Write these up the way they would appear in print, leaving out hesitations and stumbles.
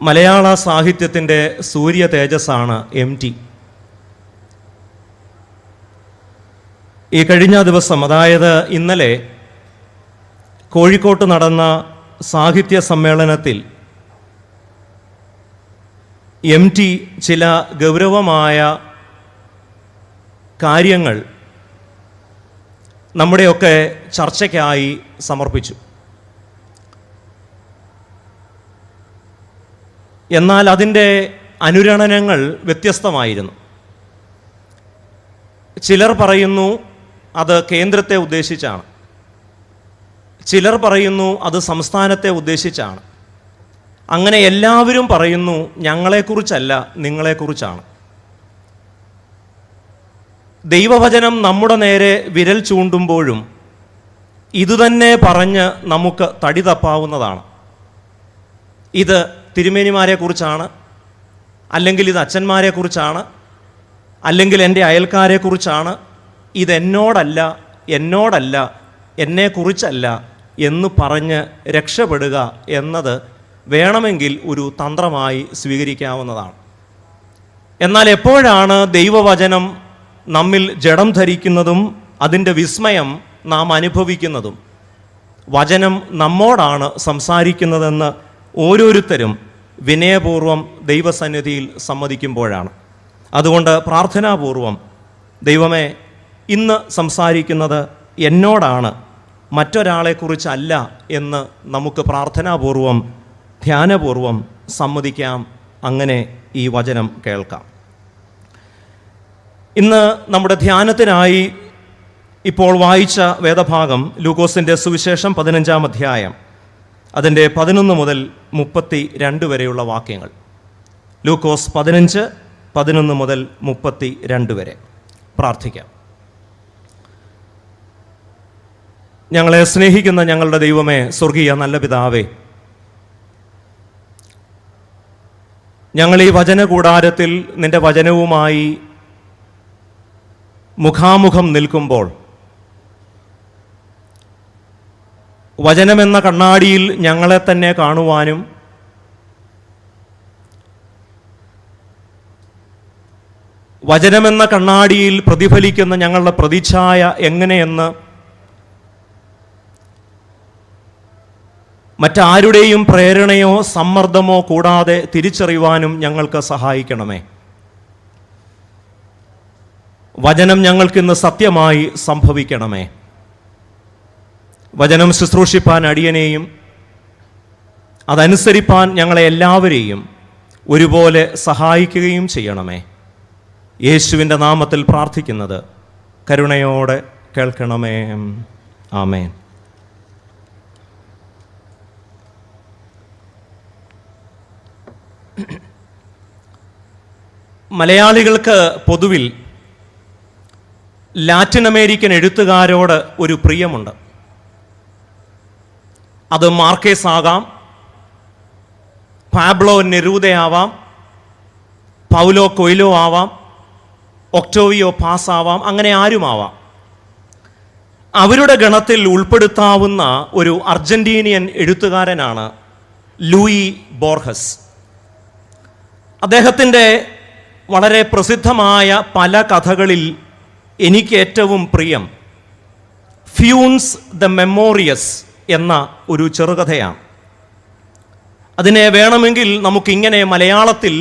മലയാള സാഹിത്യത്തിൻ്റെ സൂര്യ തേജസ്സാണ് MT. ഈ കഴിഞ്ഞ ദിവസം, അതായത് ഇന്നലെ കോഴിക്കോട്ട് നടന്ന സാഹിത്യ സമ്മേളനത്തിൽ MT ചില ഗൗരവമായ കാര്യങ്ങൾ നമ്മുടെയൊക്കെ ചർച്ചയ്ക്കായി സമർപ്പിച്ചു. എന്നാൽ അതിൻ്റെ അനുരണനങ്ങൾ വ്യത്യസ്തമായിരുന്നു. ചിലർ പറയുന്നു അത് കേന്ദ്രത്തെ ഉദ്ദേശിച്ചാണ്, ചിലർ പറയുന്നു അത് സംസ്ഥാനത്തെ ഉദ്ദേശിച്ചാണ്. അങ്ങനെ എല്ലാവരും പറയുന്നു ഞങ്ങളെക്കുറിച്ചല്ല, നിങ്ങളെക്കുറിച്ചാണ്. ദൈവവചനം നമ്മുടെ നേരെ വിരൽ ചൂണ്ടുമ്പോഴും ഇതുതന്നെ പറഞ്ഞ് നമുക്ക് തടി തപ്പാവുന്നതാണ്. ഇത് തിരുമേനിമാരെക്കുറിച്ചാണ്, അല്ലെങ്കിൽ ഇത് അച്ഛന്മാരെക്കുറിച്ചാണ്, അല്ലെങ്കിൽ എൻ്റെ അയൽക്കാരെക്കുറിച്ചാണ്, ഇതെന്നോടല്ല, എന്നോടല്ല, എന്നെക്കുറിച്ചല്ല എന്ന് പറഞ്ഞ് രക്ഷപ്പെടുക എന്നത് വേണമെങ്കിൽ ഒരു തന്ത്രമായി സ്വീകരിക്കാവുന്നതാണ്. എന്നാൽ എപ്പോഴാണ് ദൈവവചനം നമ്മിൽ ജഡം ധരിക്കുന്നതും അതിൻ്റെ വിസ്മയം നാം അനുഭവിക്കുന്നതും? വചനം നമ്മോടാണ് സംസാരിക്കുന്നതെന്ന് ഓരോരുത്തരും വിനയപൂർവം ദൈവസന്നിധിയിൽ സമ്മതിക്കുമ്പോഴാണ്. അതുകൊണ്ട് പ്രാർത്ഥനാപൂർവം, ദൈവമേ, ഇന്ന് സംസാരിക്കുന്നത് എന്നോടാണ്, മറ്റൊരാളെക്കുറിച്ചല്ല എന്ന് നമുക്ക് പ്രാർത്ഥനാപൂർവം, ധ്യാനപൂർവം സമ്മതിക്കാം. അങ്ങനെ ഈ വചനം കേൾക്കാം. ഇന്ന് നമ്മുടെ ധ്യാനത്തിനായി ഇപ്പോൾ വായിച്ച വേദഭാഗം ലൂക്കോസിൻ്റെ സുവിശേഷം 15-ാം അധ്യായം, അതിൻ്റെ 11 മുതൽ 32 വരെയുള്ള വാക്യങ്ങൾ. ലൂക്കോസ് 15, 11 മുതൽ 32 വരെ. പ്രാർത്ഥിക്കാം. ഞങ്ങളെ സ്നേഹിക്കുന്ന ഞങ്ങളുടെ ദൈവമേ, സ്വർഗീയ നല്ല പിതാവേ, ഞങ്ങൾ ഈ വചനകൂടാരത്തിൽ നിൻ്റെ വചനവുമായി മുഖാമുഖം നിൽക്കുമ്പോൾ വചനമെന്ന കണ്ണാടിയിൽ ഞങ്ങളെ തന്നെ കാണുവാനും വചനമെന്ന കണ്ണാടിയിൽ പ്രതിഫലിക്കുന്ന ഞങ്ങളുടെ പ്രതിച്ഛായ എങ്ങനെയെന്ന് മറ്റാരുടെയും പ്രേരണയോ സമ്മർദ്ദമോ കൂടാതെ തിരിച്ചറിയുവാനും ഞങ്ങൾക്ക് സഹായിക്കണമേ. വചനം ഞങ്ങൾക്കിന്ന് സത്യമായി സംഭവിക്കണമേ. വചനം ശുശ്രൂഷിപ്പാൻ അടിയനെയും അതനുസരിപ്പാൻ ഞങ്ങളെ എല്ലാവരെയും ഒരുപോലെ സഹായിക്കുകയും ചെയ്യണമേ. യേശുവിൻ്റെ നാമത്തിൽ പ്രാർത്ഥിക്കുന്നത് കരുണയോടെ കേൾക്കണമേ. ആമേൻ. മലയാളികൾക്ക് പൊതുവിൽ ലാറ്റിൻ അമേരിക്കൻ എഴുത്തുകാരോട് ഒരു പ്രിയമുണ്ട്. അത് മാർക്കേസ് ആകാം, പാബ്ലോ നെരൂദയാവാം, പൗലോ കൊയ്ലോ ആവാം, ഒക്ടോവിയോ പാസ് ആവാം, അങ്ങനെ ആരുമാവാം. അവരുടെ ഗണത്തിൽ ഉൾപ്പെടുത്താവുന്ന ഒരു അർജന്റീനിയൻ എഴുത്തുകാരനാണ് ലൂയി ബോർഹസ്. അദ്ദേഹത്തിൻ്റെ വളരെ പ്രസിദ്ധമായ പല കഥകളിൽ എനിക്ക് ഏറ്റവും പ്രിയം ഫ്യൂൺസ് ദ മെമ്മോറിയസ് എന്ന ഒരു ചെറുകഥയാണ്. അതിനെ വേണമെങ്കിൽ നമുക്കിങ്ങനെ മലയാളത്തിൽ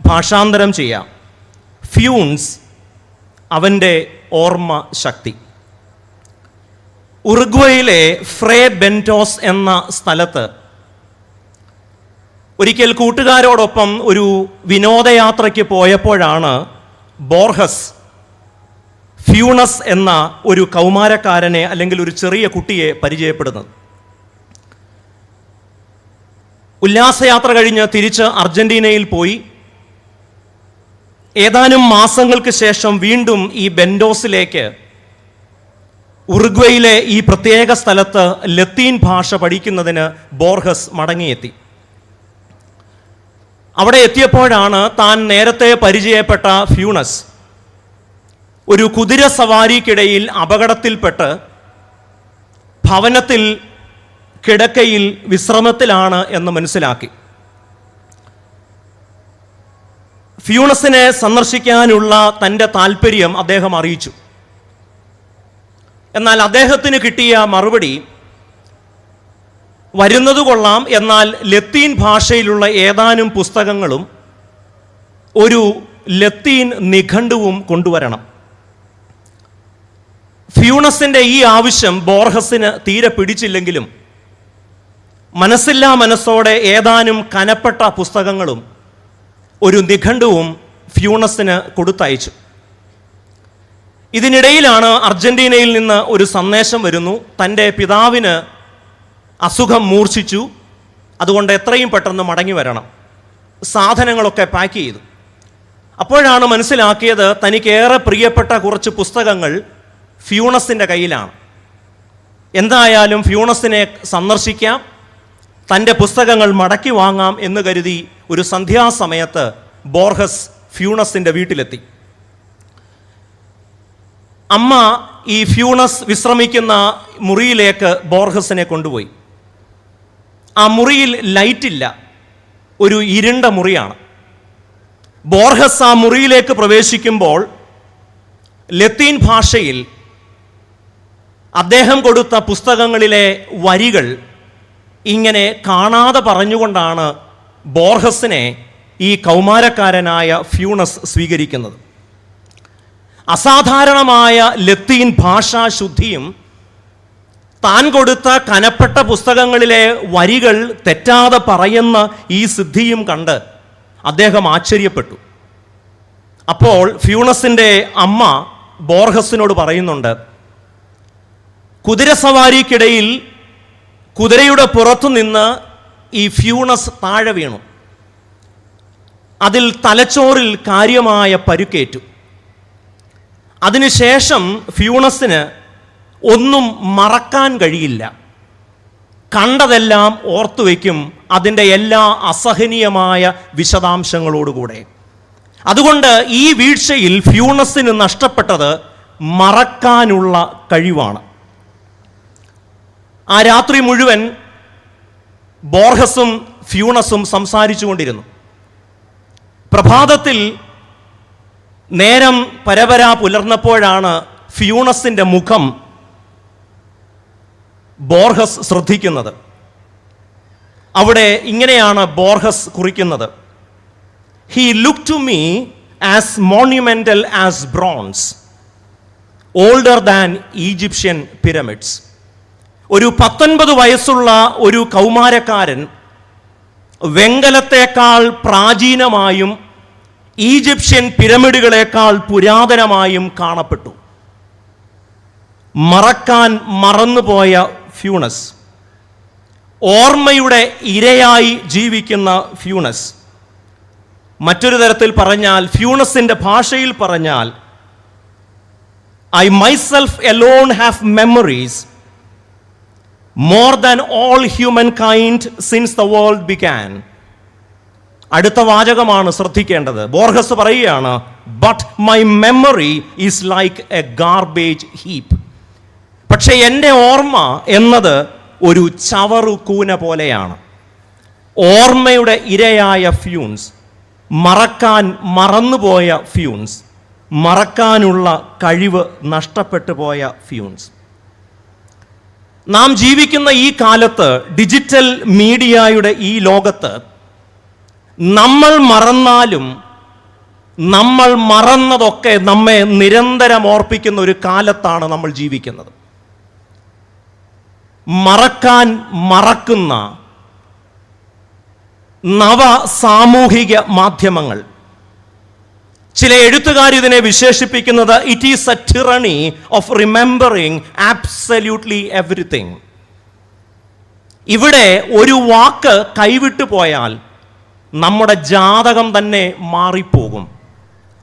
ഭാഷാന്തരം ചെയ്യാം: ഫ്യൂൺസ്, അവൻ്റെ ഓർമ്മ ശക്തി. ഉറുഗ്വേയിലെ ഫ്രേ ബെൻറ്റോസ് എന്ന സ്ഥലത്ത് ഒരിക്കൽ കൂട്ടുകാരോടൊപ്പം ഒരു വിനോദയാത്രയ്ക്ക് പോയപ്പോഴാണ് ബോർഹസ് ഫ്യൂണസ് എന്ന ഒരു കൗമാരക്കാരനെ, അല്ലെങ്കിൽ ഒരു ചെറിയ കുട്ടിയെ പരിചയപ്പെടുന്നത്. ഉല്ലാസയാത്ര കഴിഞ്ഞ് തിരിച്ച് അർജന്റീനയിൽ പോയി ഏതാനും മാസങ്ങൾക്ക് ശേഷം വീണ്ടും ഈ ബെൻഡോസിലേക്ക്, ഉറുഗ്വേയിലെ ഈ പ്രത്യേക സ്ഥലത്ത് ലത്തീൻ ഭാഷ പഠിക്കുന്നതിന് ബോർഹസ് മടങ്ങിയെത്തി. അവിടെ എത്തിയപ്പോഴാണ് താൻ നേരത്തെ പരിചയപ്പെട്ട ഫ്യൂണസ് ഒരു കുതിര സവാരിക്കിടയിൽ അപകടത്തിൽപ്പെട്ട് ഭവനത്തിൽ കിടക്കയിൽ വിശ്രമത്തിലാണ് എന്ന് മനസ്സിലാക്കി. ഫ്യൂണസിനെ സന്ദർശിക്കാനുള്ള തൻ്റെ താല്പര്യം അദ്ദേഹം അറിയിച്ചു. എന്നാൽ അദ്ദേഹത്തിന് കിട്ടിയ മറുപടി, വരുന്നത് കൊള്ളാം, എന്നാൽ ലത്തീൻ ഭാഷയിലുള്ള ഏതാനും പുസ്തകങ്ങളും ഒരു ലത്തീൻ നിഘണ്ടുവും കൊണ്ടുവരണം. ഫ്യൂണസിൻ്റെ ഈ ആവശ്യം ബോർഹസിന് തീരെ പിടിച്ചില്ലെങ്കിലും മനസ്സില്ലാ മനസ്സോടെ ഏതാനും കനപ്പെട്ട പുസ്തകങ്ങളും ഒരു നിഘണ്ടുവും ഫ്യൂണസിന് കൊടുത്തയച്ചു. ഇതിനിടയിലാണ് അർജന്റീനയിൽ നിന്ന് ഒരു സന്ദേശം വരുന്നു. തൻ്റെ പിതാവിന് അസുഖം മൂർച്ഛിച്ചു, അതുകൊണ്ട് എത്രയും പെട്ടെന്ന് മടങ്ങി വരണം. സാധനങ്ങളൊക്കെ പാക്ക് ചെയ്തു. അപ്പോഴാണ് മനസ്സിലാക്കിയത് തനിക്കേറെ പ്രിയപ്പെട്ട കുറച്ച് പുസ്തകങ്ങൾ ഫ്യൂണസിൻ്റെ കയ്യിലാണ്. എന്തായാലും ഫ്യൂണസിനെ സന്ദർശിക്കാം, തൻ്റെ പുസ്തകങ്ങൾ മടക്കി വാങ്ങാം എന്ന് കരുതി ഒരു സന്ധ്യാസമയത്ത് ബോർഹസ് ഫ്യൂണസിൻ്റെ വീട്ടിലെത്തി. അമ്മ ഈ ഫ്യൂണസ് വിശ്രമിക്കുന്ന മുറിയിലേക്ക് ബോർഹസിനെ കൊണ്ടുപോയി. ആ മുറിയിൽ ലൈറ്റില്ല, ഒരു ഇരുണ്ട മുറിയാണ്. ബോർഹസ് ആ മുറിയിലേക്ക് പ്രവേശിക്കുമ്പോൾ ലത്തീൻ ഭാഷയിൽ അദ്ദേഹം കൊടുത്ത പുസ്തകങ്ങളിലെ വരികൾ ഇങ്ങനെ കാണാതെ പറഞ്ഞുകൊണ്ടാണ് ബോർഹസിനെ ഈ കൗമാരക്കാരനായ ഫ്യൂണസ് സ്വീകരിക്കുന്നത്. അസാധാരണമായ ലത്തീൻ ഭാഷാശുദ്ധിയും താൻ കൊടുത്ത കനപ്പെട്ട പുസ്തകങ്ങളിലെ വരികൾ തെറ്റാതെ പറയുന്ന ഈ സിദ്ധിയും കണ്ട് അദ്ദേഹം ആശ്ചര്യപ്പെട്ടു. അപ്പോൾ ഫ്യൂണസിൻ്റെ അമ്മ ബോർഹസിനോട് പറയുന്നുണ്ട്, കുതിരസവാരിക്കിടയിൽ കുതിരയുടെ പുറത്തു നിന്ന് ഈ ഫ്യൂണസ് താഴെ വീണു. അതിൽ തലച്ചോറിൽ കാര്യമായ പരുക്കേറ്റു. അതിനുശേഷം ഫ്യൂണസിന് ഒന്നും മറക്കാൻ കഴിയില്ല. കണ്ടതെല്ലാം ഓർത്തുവെക്കും, അതിൻ്റെ എല്ലാ അസഹനീയമായ വിശദാംശങ്ങളോടുകൂടെ. അതുകൊണ്ട് ഈ വീഴ്ചയിൽ ഫ്യൂണസിന് നഷ്ടപ്പെട്ടത് മറക്കാനുള്ള കഴിവാണ്. ആ രാത്രി മുഴുവൻ ബോർഹസും ഫ്യൂണസും സംസാരിച്ചു കൊണ്ടിരുന്നു. പ്രഭാതത്തിൽ നേരം പരപരാ പുലർന്നപ്പോഴാണ് ഫ്യൂണസിൻ്റെ മുഖം ബോർഹസ് ശ്രദ്ധിക്കുന്നത്. അവിടെ ഇങ്ങനെയാണ് ബോർഹസ് കുറിക്കുന്നത്: he look to me as monumental as bronze, older than Egyptian pyramids. ഒരു 19 വയസ്സുള്ള ഒരു കൗമാരക്കാരൻ വെങ്കലത്തേക്കാൾ പ്രാചീനമായും ഈജിപ്ഷ്യൻ പിരമിഡുകളേക്കാൾ പുരാതനമായും കാണപ്പെട്ടു. മറക്കാൻ മറന്നുപോയ ഫ്യൂണസ്, ഓർമ്മയുടെ ഇരയായി ജീവിക്കുന്ന ഫ്യൂണസ്. മറ്റൊരു തരത്തിൽ പറഞ്ഞാൽ, ഫ്യൂണസിൻ്റെ ഭാഷയിൽ പറഞ്ഞാൽ, I myself alone have memories more than all humankind since the world began. അടുത്ത വാചകമാണ് ശ്രദ്ധിക്കേണ്ടത്. ബോർഹസ് പറയുകയാണ്, but my memory is like a garbage heap. പക്ഷെ എൻ്റെ ഓർമ്മ എന്നത് ഒരു ചവറുകൂന പോലെയാണ്. ഓർമ്മയുടെ ഇരയായ ഫ്യൂൺസ്, മറക്കാൻ മറന്നുപോയ ഫ്യൂൺസ്, മറക്കാനുള്ള കഴിവ് നഷ്ടപ്പെട്ടു പോയ ഫ്യൂൺസ്. നാം ജീവിക്കുന്ന ഈ കാലത്ത്, ഡിജിറ്റൽ മീഡിയയുടെ ഈ ലോകത്ത്, നമ്മൾ മറന്നാലും നമ്മൾ മറന്നതൊക്കെ നമ്മെ നിരന്തരം ഓർപ്പിക്കുന്ന ഒരു കാലത്താണ് നമ്മൾ ജീവിക്കുന്നത്. മറക്കാൻ മറക്കുന്ന നവ സാമൂഹിക മാധ്യമങ്ങൾ. ചില എഴുത്തുകാർ ഇതിനെ വിശേഷിപ്പിക്കുന്നത് it is A tyranny of remembering absolutely everything. ഇവിടെ ഒരു വാക്ക് കൈവിട്ടു പോയാൽ നമ്മുടെ ജാതകം തന്നെ മാറിപ്പോകും.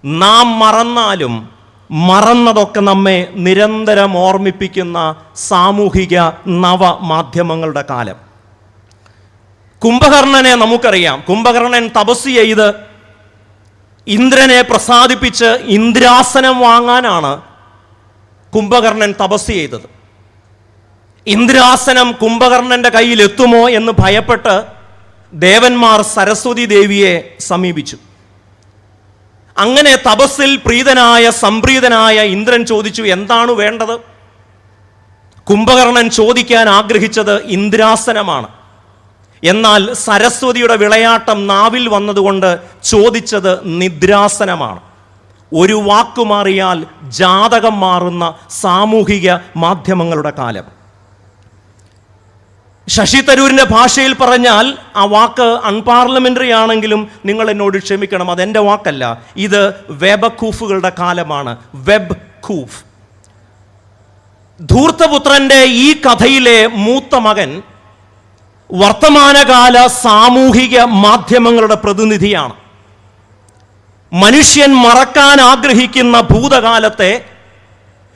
നാം മറന്നാലും മറന്നതൊക്കെ നമ്മെ നിരന്തരം ഓർമ്മിപ്പിക്കുന്ന സാമൂഹിക നവമാധ്യമങ്ങളുടെ കാലം. കുംഭകർണനെ നമുക്കറിയാം. കുംഭകർണൻ തപസ് ചെയ്ത് ഇന്ദ്രനെ പ്രസാദിപ്പിച്ച് ഇന്ദ്രാസനം വാങ്ങാനാണ് കുംഭകർണൻ തപസ് ചെയ്തത്. ഇന്ദ്രാസനം കുംഭകർണന്റെ കയ്യിൽ എത്തുമോ എന്ന് ഭയപ്പെട്ട് ദേവന്മാർ സരസ്വതി ദേവിയെ സമീപിച്ചു. അങ്ങനെ തപസ്സിൽ പ്രീതനായ സംപ്രീതനായ ഇന്ദ്രൻ ചോദിച്ചു, എന്താണ് വേണ്ടത്? കുംഭകർണൻ ചോദിക്കാൻ ആഗ്രഹിച്ചത് ഇന്ദ്രാസനമാണ്. എന്നാൽ സരസ്വതിയുടെ വിളയാട്ടം നാവിൽ വന്നതുകൊണ്ട് ചോദിച്ചത് നിദ്രാസനമാണ്. ഒരു വാക്കു മാറിയാൽ ജാതകം മാറുന്ന സാമൂഹിക മാധ്യമങ്ങളുടെ കാലം. ശശി തരൂരിൻ്റെ ഭാഷയിൽ പറഞ്ഞാൽ ആ വാക്ക് അൺപാർലമെന്ററി ആണെങ്കിലും നിങ്ങൾ എന്നോട് ക്ഷമിക്കണം, അതെൻ്റെ വാക്കല്ല. ഇത് വെബക്കൂഫുകളുടെ കാലമാണ്. വെബ് കൂഫ്. ധൂർത്തപുത്രന്റെ ഈ കഥയിലെ മൂത്ത മകൻ വർത്തമാനകാല സാമൂഹിക മാധ്യമങ്ങളുടെ പ്രതിനിധിയാണ്. മനുഷ്യൻ മറക്കാൻ ആഗ്രഹിക്കുന്ന ഭൂതകാലത്തെ,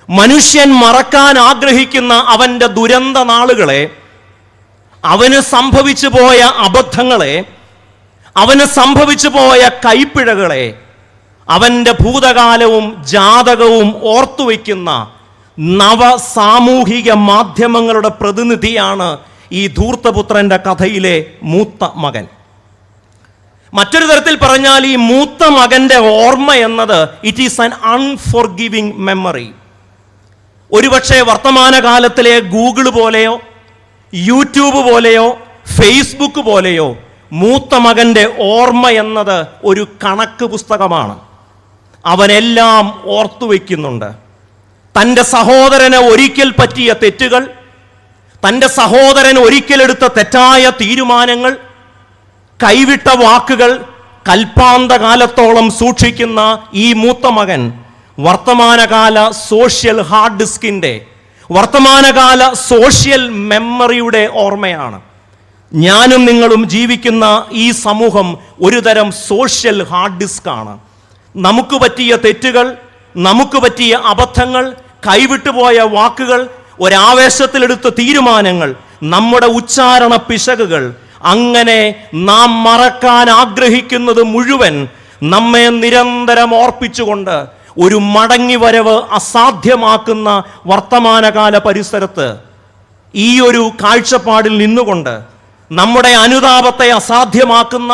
മനുഷ്യൻ മറക്കാൻ ആഗ്രഹിക്കുന്ന അവൻ്റെ ദുരന്ത നാളുകളെ, അവന് സംഭവിച്ചു പോയ അബദ്ധങ്ങളെ, അവന് സംഭവിച്ചു പോയ കൈപ്പിഴകളെ, അവൻ്റെ ഭൂതകാലവും ജാതകവും ഓർത്തുവെക്കുന്ന നവ സാമൂഹിക മാധ്യമങ്ങളുടെ പ്രതിനിധിയാണ് ഈ ധൂർത്തപുത്രന്റെ കഥയിലെ മൂത്ത മകൻ. മറ്റൊരു തരത്തിൽ പറഞ്ഞാൽ ഈ മൂത്ത മകന്റെ ഓർമ്മ എന്നത് ഇറ്റ് ഈസ് ആൻ അൺഫോർഗിവിംഗ് മെമ്മറി. ഒരുപക്ഷെ വർത്തമാനകാലത്തിലെ ഗൂഗിൾ പോലെയോ യൂട്യൂബ് പോലെയോ ഫേസ്ബുക്ക് പോലെയോ മൂത്ത മകന്റെ ഓർമ്മ എന്നത് ഒരു കണക്ക് പുസ്തകമാണ്. അവനെല്ലാം ഓർത്തുവെക്കുന്നുണ്ട്. തൻ്റെ സഹോദരന് ഒരിക്കൽ പറ്റിയ തെറ്റുകൾ, തൻ്റെ സഹോദരൻ ഒരിക്കലെടുത്ത തെറ്റായ തീരുമാനങ്ങൾ, കൈവിട്ട വാക്കുകൾ കൽപ്പാന്തകാലത്തോളം സൂക്ഷിക്കുന്ന ഈ മൂത്ത മകൻ വർത്തമാനകാല സോഷ്യൽ ഹാർഡ് ഡിസ്കിൻ്റെ, വർത്തമാനകാല സോഷ്യൽ മെമ്മറിയുടെ ഓർമ്മയാണ്. ഞാനും നിങ്ങളും ജീവിക്കുന്ന ഈ സമൂഹം ഒരു തരം സോഷ്യൽ ഹാർഡ് ഡിസ്ക് ആണ്. നമുക്ക് പറ്റിയ തെറ്റുകൾ, നമുക്ക് പറ്റിയ അബദ്ധങ്ങൾ, കൈവിട്ടുപോയ വാക്കുകൾ, ഒരാവേശത്തിലെടുത്ത തീരുമാനങ്ങൾ, നമ്മുടെ ഉച്ചാരണ പിശകുകൾ, അങ്ങനെ നാം മറക്കാൻ ആഗ്രഹിക്കുന്നത് മുഴുവൻ നമ്മെ നിരന്തരം ഓർപ്പിച്ചുകൊണ്ട് ഒരു മടങ്ങിവരവ് അസാധ്യമാക്കുന്ന വർത്തമാനകാല പരിസരത്ത് ഈ ഒരു കാഴ്ചപ്പാടിൽ നിന്നുകൊണ്ട് നമ്മുടെ അനുതാപത്തെ അസാധ്യമാക്കുന്ന,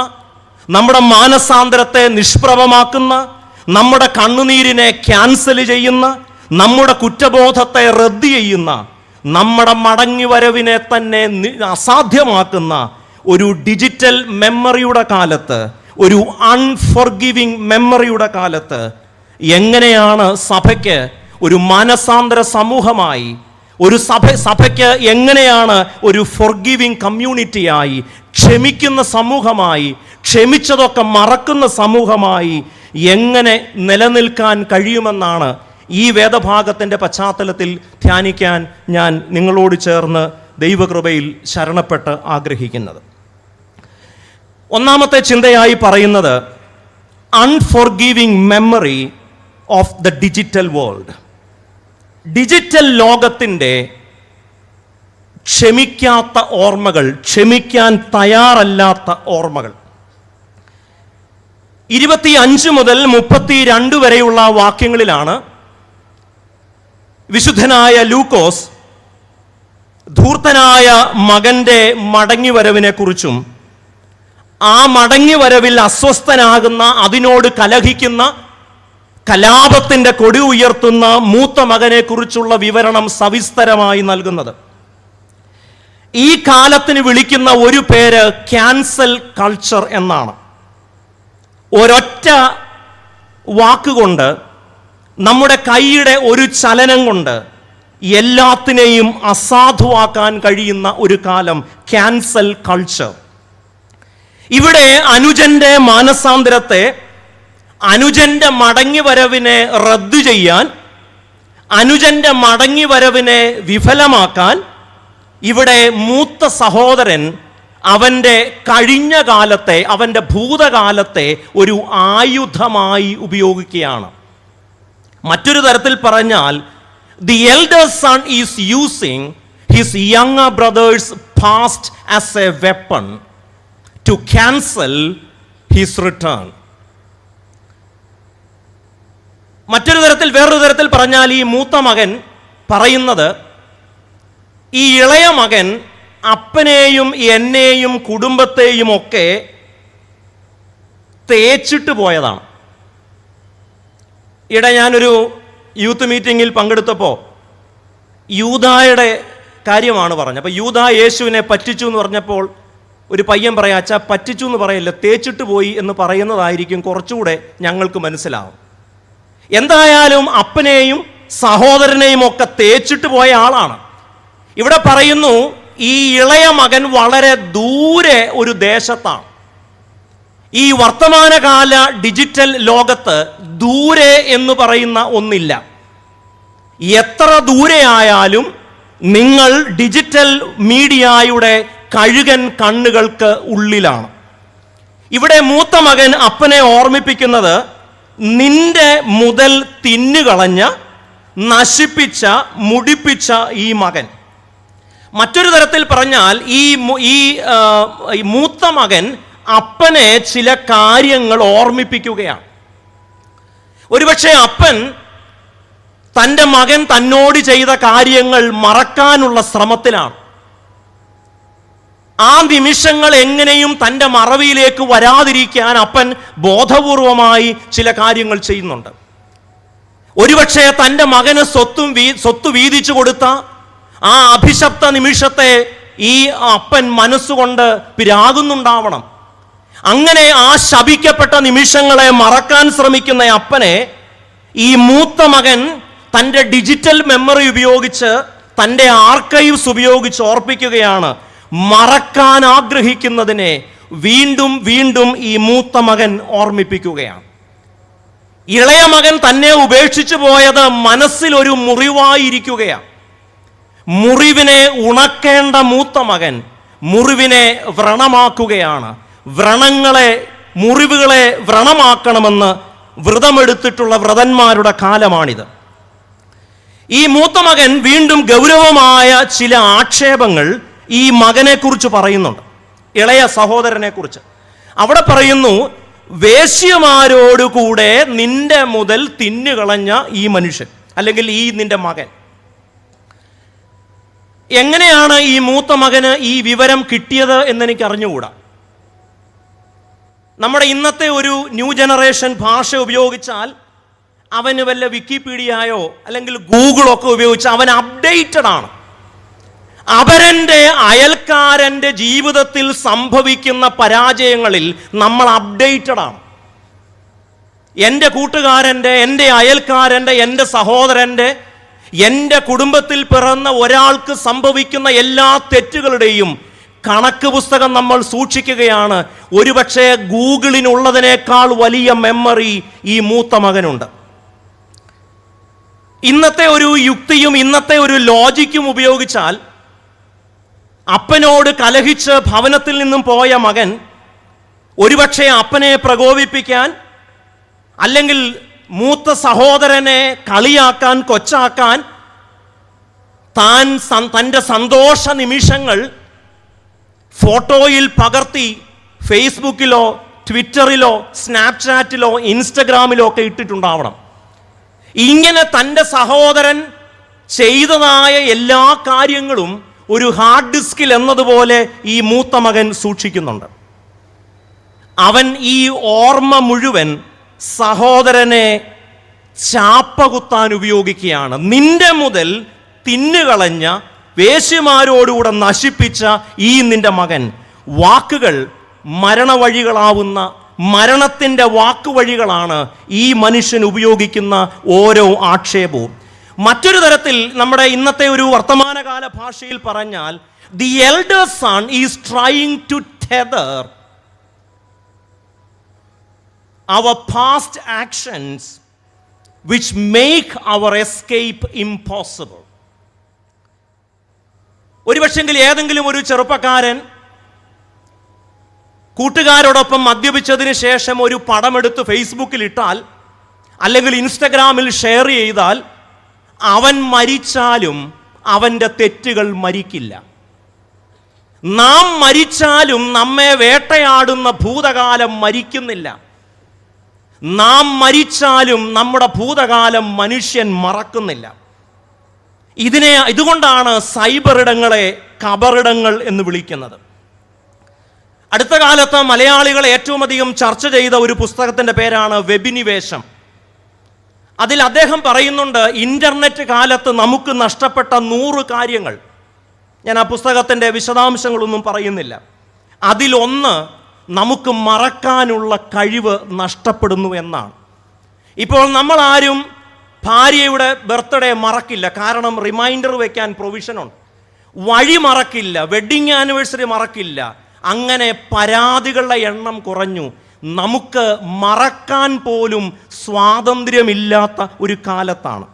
നമ്മുടെ മാനസാന്തരത്തെ നിഷ്പ്രഭമാക്കുന്ന, നമ്മുടെ കണ്ണുനീരിനെ ക്യാൻസൽ ചെയ്യുന്ന, നമ്മുടെ കുറ്റബോധത്തെ റദ്ദ് ചെയ്യുന്ന, നമ്മുടെ മടങ്ങിവരവിനെ തന്നെ അസാധ്യമാക്കുന്ന ഒരു ഡിജിറ്റൽ മെമ്മറിയുടെ കാലത്ത്, ഒരു അൺഫോർഗിവിംഗ് മെമ്മറിയുടെ കാലത്ത് എങ്ങനെയാണ് സഭയ്ക്ക് ഒരു മാനസാന്തര സമൂഹമായി, ഒരു സഭയ്ക്ക് എങ്ങനെയാണ് ഒരു ഫോർഗിവിംഗ് കമ്മ്യൂണിറ്റിയായി, ക്ഷമിക്കുന്ന സമൂഹമായി, ക്ഷമിച്ചതൊക്കെ മറക്കുന്ന സമൂഹമായി എങ്ങനെ നിലനിൽക്കാൻ കഴിയുമെന്നാണ് ഈ വേദഭാഗത്തിൻ്റെ പശ്ചാത്തലത്തിൽ ധ്യാനിക്കാൻ ഞാൻ നിങ്ങളോട് ചേർന്ന് ദൈവകൃപയിൽ ശരണപ്പെട്ട് ആഗ്രഹിക്കുന്നത്. ഒന്നാമത്തെ ചിന്തയായി പറയുന്നത് unforgiving memory of the digital world. Digital ലോകത്തിൻ്റെ ക്ഷമിക്കാത്ത ഓർമ്മകൾ, ക്ഷമിക്കാൻ തയ്യാറല്ലാത്ത ഓർമ്മകൾ. 25 മുതൽ 32 വരെയുള്ള വാക്യങ്ങളിലാണ് വിശുദ്ധനായ ലൂക്കോസ് ധൂർത്തനായ മകന്റെ മടങ്ങിവരവിനെ കുറിച്ചും ആ മടങ്ങിവരവിൽ അസ്വസ്ഥനാകുന്ന, അതിനോട് കലഹിക്കുന്ന, കലാപത്തിന്റെ കൊടി ഉയർത്തുന്ന മൂത്ത മകനെ കുറിച്ചുള്ള വിവരണം സവിസ്തരമായി നൽകുന്നത്. ഈ കാലത്തിന് വിളിക്കുന്ന ഒരു പേര് ക്യാൻസൽ കൾച്ചർ എന്നാണ്. ഒരൊറ്റ വാക്കുകൊണ്ട്, നമ്മുടെ കൈയുടെ ഒരു ചലനം കൊണ്ട് എല്ലാത്തിനെയും അസാധുവാക്കാൻ കഴിയുന്ന ഒരു കാലം, ക്യാൻസൽ കൾച്ചർ. ഇവിടെ അനുജന്റെ മാനസാന്തരത്തെ, അനുജന്റെ മടങ്ങിവരവിനെ റദ്ദു ചെയ്യാൻ, അനുജന്റെ മടങ്ങിവരവിനെ വിഫലമാക്കാൻ ഇവിടെ മൂത്ത സഹോദരൻ അവൻ്റെ കഴിഞ്ഞ കാലത്തെ, അവൻ്റെ ഭൂതകാലത്തെ ഒരു ആയുധമായി ഉപയോഗിക്കുകയാണ്. മറ്റൊരു തരത്തിൽ പറഞ്ഞാൽ, the elder son is using his younger brother's past as a weapon to cancel his return. മറ്റൊരു തരത്തിൽ, വേറൊരു തരത്തിൽ പറഞ്ഞാൽ, ഈ മൂത്ത മകൻ പറയുന്നത് ഈ ഇളയ മകൻ അപ്പനെയും എന്നെയും കുടുംബത്തെയും ഒക്കെ തേച്ചിട്ട് പോയതാണ്. ഈയിടെ ഞാനൊരു യൂത്ത് മീറ്റിങ്ങിൽ പങ്കെടുത്തപ്പോൾ യൂദായുടെ കാര്യമാണ് പറഞ്ഞത്. അപ്പോൾ യൂദാ യേശുവിനെ പറ്റിച്ചു എന്ന് പറഞ്ഞപ്പോൾ ഒരു പയ്യൻ പറയാം, അച്ഛാ പറ്റിച്ചു എന്ന് പറയില്ല, തേച്ചിട്ട് പോയി എന്ന് പറയുന്നതായിരിക്കും കുറച്ചുകൂടെ ഞങ്ങൾക്ക് മനസ്സിലാവും. എന്തായാലും അപ്പനെയും സഹോദരനെയും ഒക്കെ തേച്ചിട്ട് പോയ ആളാണ്. ഇവിടെ പറയുന്നു ഈ ഇളയ മകൻ വളരെ ദൂരെ ഒരു ദേശത്താണ്. ഈ വർത്തമാനകാല ഡിജിറ്റൽ ലോകത്ത് ദൂരെ എന്ന് പറയുന്ന ഒന്നില്ല. എത്ര ദൂരെയായാലും നിങ്ങൾ ഡിജിറ്റൽ മീഡിയയുടെ കഴുകൻ കണ്ണുകൾക്ക് ഉള്ളിലാണ്. ഇവിടെ മൂത്ത മകൻ അപ്പനെ ഓർമ്മിപ്പിക്കുന്നത് നിന്റെ മുതൽ തിന്നുകളഞ്ഞ, നശിപ്പിച്ച, മുടിപ്പിച്ച ഈ മകൻ. മറ്റൊരു തരത്തിൽ പറഞ്ഞാൽ ഈ മൂത്ത മകൻ അപ്പനെ ചില കാര്യങ്ങൾ ഓർമ്മിപ്പിക്കുകയാണ്. ഒരുപക്ഷെ അപ്പൻ തൻ്റെ മകൻ തന്നോട് ചെയ്ത കാര്യങ്ങൾ മറക്കാനുള്ള ശ്രമത്തിലാണ്. ആ നിമിഷങ്ങൾ എങ്ങനെയും തൻ്റെ മറവിയിലേക്ക് വരാതിരിക്കാൻ അപ്പൻ ബോധപൂർവമായി ചില കാര്യങ്ങൾ ചെയ്യുന്നുണ്ട്. ഒരുപക്ഷെ തൻ്റെ മകന് സ്വത്ത് വീതിച്ചു കൊടുത്ത ആ അഭിശപ്ത നിമിഷത്തെ ഈ അപ്പൻ മനസ്സുകൊണ്ട് പിരാകുന്നുണ്ടാവണം. അങ്ങനെ ആ ശപിക്കപ്പെട്ട നിമിഷങ്ങളെ മറക്കാൻ ശ്രമിക്കുന്ന അപ്പനെ ഈ മൂത്ത മകൻ തൻ്റെ ഡിജിറ്റൽ മെമ്മറി ഉപയോഗിച്ച്, തൻ്റെ ആർക്കൈവ്സ് ഉപയോഗിച്ച് ഓർപ്പിക്കുകയാണ്. മറക്കാൻ ആഗ്രഹിക്കുന്നതിനെ വീണ്ടും വീണ്ടും ഈ മൂത്ത മകൻ ഓർമ്മിപ്പിക്കുകയാണ്. ഇളയ മകൻ തന്നെ ഉപേക്ഷിച്ചു പോയത് മനസ്സിലൊരു മുറിവായിരിക്കുകയാണ്. മുറിവിനെ ഉണക്കേണ്ട മൂത്ത മകൻ മുറിവിനെ വ്രണമാക്കുകയാണ്. മുറിവുകളെ വ്രണമാക്കണമെന്ന് വ്രതമെടുത്തിട്ടുള്ള വ്രതന്മാരുടെ കാലമാണിത്. ഈ മൂത്ത മകൻ വീണ്ടും ഗൗരവമായ ചില ആക്ഷേപങ്ങൾ ഈ മകനെക്കുറിച്ച് പറയുന്നുണ്ട്, ഇളയ സഹോദരനെ കുറിച്ച്. അവിടെ പറയുന്നു, വേശ്യമാരോടുകൂടെ നിന്റെ മുതൽ തിന്നുകളഞ്ഞ ഈ മനുഷ്യൻ, അല്ലെങ്കിൽ ഈ നിന്റെ മകൻ. എങ്ങനെയാണ് ഈ മൂത്ത മകന് ഈ വിവരം കിട്ടിയത് എന്നെനിക്ക് അറിഞ്ഞുകൂടാ. നമ്മുടെ ഇന്നത്തെ ഒരു ന്യൂ ജനറേഷൻ ഭാഷ ഉപയോഗിച്ചാൽ അവന് വല്ല വിക്കിപീഡിയയോ അല്ലെങ്കിൽ ഗൂഗിളൊക്കെ ഉപയോഗിച്ച് അവൻ അപ്ഡേറ്റഡ് ആണ്. അവരൻ്റെ അയൽക്കാരൻ്റെ ജീവിതത്തിൽ സംഭവിക്കുന്ന പരാജയങ്ങളിൽ നമ്മൾ അപ്ഡേറ്റഡ് ആണ്. എൻ്റെ കൂട്ടുകാരൻ്റെ, എൻ്റെ അയൽക്കാരൻ്റെ, എൻ്റെ സഹോദരൻ്റെ, എൻ്റെ കുടുംബത്തിൽ പിറന്ന ഒരാൾക്ക് സംഭവിക്കുന്ന എല്ലാ തെറ്റുകളുടെയും കണക്ക് പുസ്തകം നമ്മൾ സൂക്ഷിക്കുകയാണ്. ഒരുപക്ഷെ ഗൂഗിളിനുള്ളതിനേക്കാൾ വലിയ മെമ്മറി ഈ മൂത്ത മകനുണ്ട്. ഇന്നത്തെ ഒരു യുക്തിയും ഇന്നത്തെ ഒരു ലോജിക്കും ഉപയോഗിച്ചാൽ അപ്പനോട് കലഹിച്ച് ഭവനത്തിൽ നിന്നും പോയ മകൻ ഒരുപക്ഷെ അപ്പനെ പ്രകോപിപ്പിക്കാൻ, അല്ലെങ്കിൽ മൂത്ത സഹോദരനെ കളിയാക്കാൻ, കൊച്ചാക്കാൻ, തൻ്റെ സന്തോഷ നിമിഷങ്ങൾ ഫോട്ടോയിൽ പകർത്തി ഫേസ്ബുക്കിലോ ട്വിറ്ററിലോ സ്നാപ്ചാറ്റിലോ ഇൻസ്റ്റഗ്രാമിലോ ഒക്കെ ഇട്ടിട്ടുണ്ടാവണം. ഇങ്ങനെ തൻ്റെ സഹോദരൻ ചെയ്തതായ എല്ലാ കാര്യങ്ങളും ഒരു ഹാർഡ് ഡിസ്കിൽ എന്നതുപോലെ ഈ മൂത്ത മകൻ സൂക്ഷിക്കുന്നുണ്ട്. അവൻ ഈ ഓർമ്മ മുഴുവൻ സഹോദരനെ ചാപ്പകുത്താൻ ഉപയോഗിക്കുകയാണ്. നിന്റെ മുതൽ തിന്നുകളഞ്ഞ, വേശ്യമാരോടുകൂടെ നശിപ്പിച്ച ഈ നിന്റെ മകൻ. വാക്കുകൾ മരണവഴികളാവുന്ന, മരണത്തിൻ്റെ വാക്കുവഴികളാണ് ഈ മനുഷ്യൻ ഉപയോഗിക്കുന്ന ഓരോ ആക്ഷേപവും. മറ്റൊരു തരത്തിൽ നമ്മുടെ ഇന്നത്തെ ഒരു വർത്തമാനകാല ഭാഷയിൽ പറഞ്ഞാൽ, the elder son is trying to tether our past actions which make our escape impossible. ഒരുപക്ഷെങ്കിൽ ഏതെങ്കിലും ഒരു ചെറുപ്പക്കാരൻ കൂട്ടുകാരോടൊപ്പം മദ്യപിച്ചതിന് ശേഷം ഒരു പടമെടുത്ത് ഫേസ്ബുക്കിൽ ഇട്ടാൽ, അല്ലെങ്കിൽ ഇൻസ്റ്റഗ്രാമിൽ ഷെയർ ചെയ്താൽ, അവൻ മരിച്ചാലും അവൻ്റെ തെറ്റുകൾ മരിക്കില്ല. നാം മരിച്ചാലും നമ്മെ വേട്ടയാടുന്ന ഭൂതകാലം മരിക്കുന്നില്ല. നാം മരിച്ചാലും നമ്മുടെ ഭൂതകാലം മനുഷ്യൻ മറക്കുന്നില്ല. ഇതുകൊണ്ടാണ് സൈബർ ഇടങ്ങളെ കബറിടങ്ങൾ എന്ന് വിളിക്കുന്നത്. അടുത്ത കാലത്ത് മലയാളികൾ ഏറ്റവും അധികം ചർച്ച ചെയ്ത ഒരു പുസ്തകത്തിൻ്റെ പേരാണ് വെബിനിവേശം. അതിൽ അദ്ദേഹം പറയുന്നുണ്ട്, ഇൻ്റർനെറ്റ് കാലത്ത് നമുക്ക് നഷ്ടപ്പെട്ട 100 കാര്യങ്ങൾ. ഞാൻ ആ പുസ്തകത്തിൻ്റെ വിശദാംശങ്ങളൊന്നും പറയുന്നില്ല. അതിലൊന്ന് നമുക്ക് മറക്കാനുള്ള കഴിവ് നഷ്ടപ്പെടുന്നു എന്നാണ്. ഇപ്പോൾ നമ്മൾ ആരും ഭാര്യയുടെ ബർത്ത്ഡേ മറക്കില്ല, കാരണം റിമൈൻഡർ വെക്കാൻ പ്രൊവിഷനുണ്ട്. വഴി മറക്കില്ല, വെഡ്ഡിങ് ആനിവേഴ്സറി മറക്കില്ല. അങ്ങനെ പരാതികളുടെ എണ്ണം കുറഞ്ഞു. നമുക്ക് മറക്കാൻ പോലും സ്വാതന്ത്ര്യമില്ലാത്ത ഒരു കാലത്താണ്.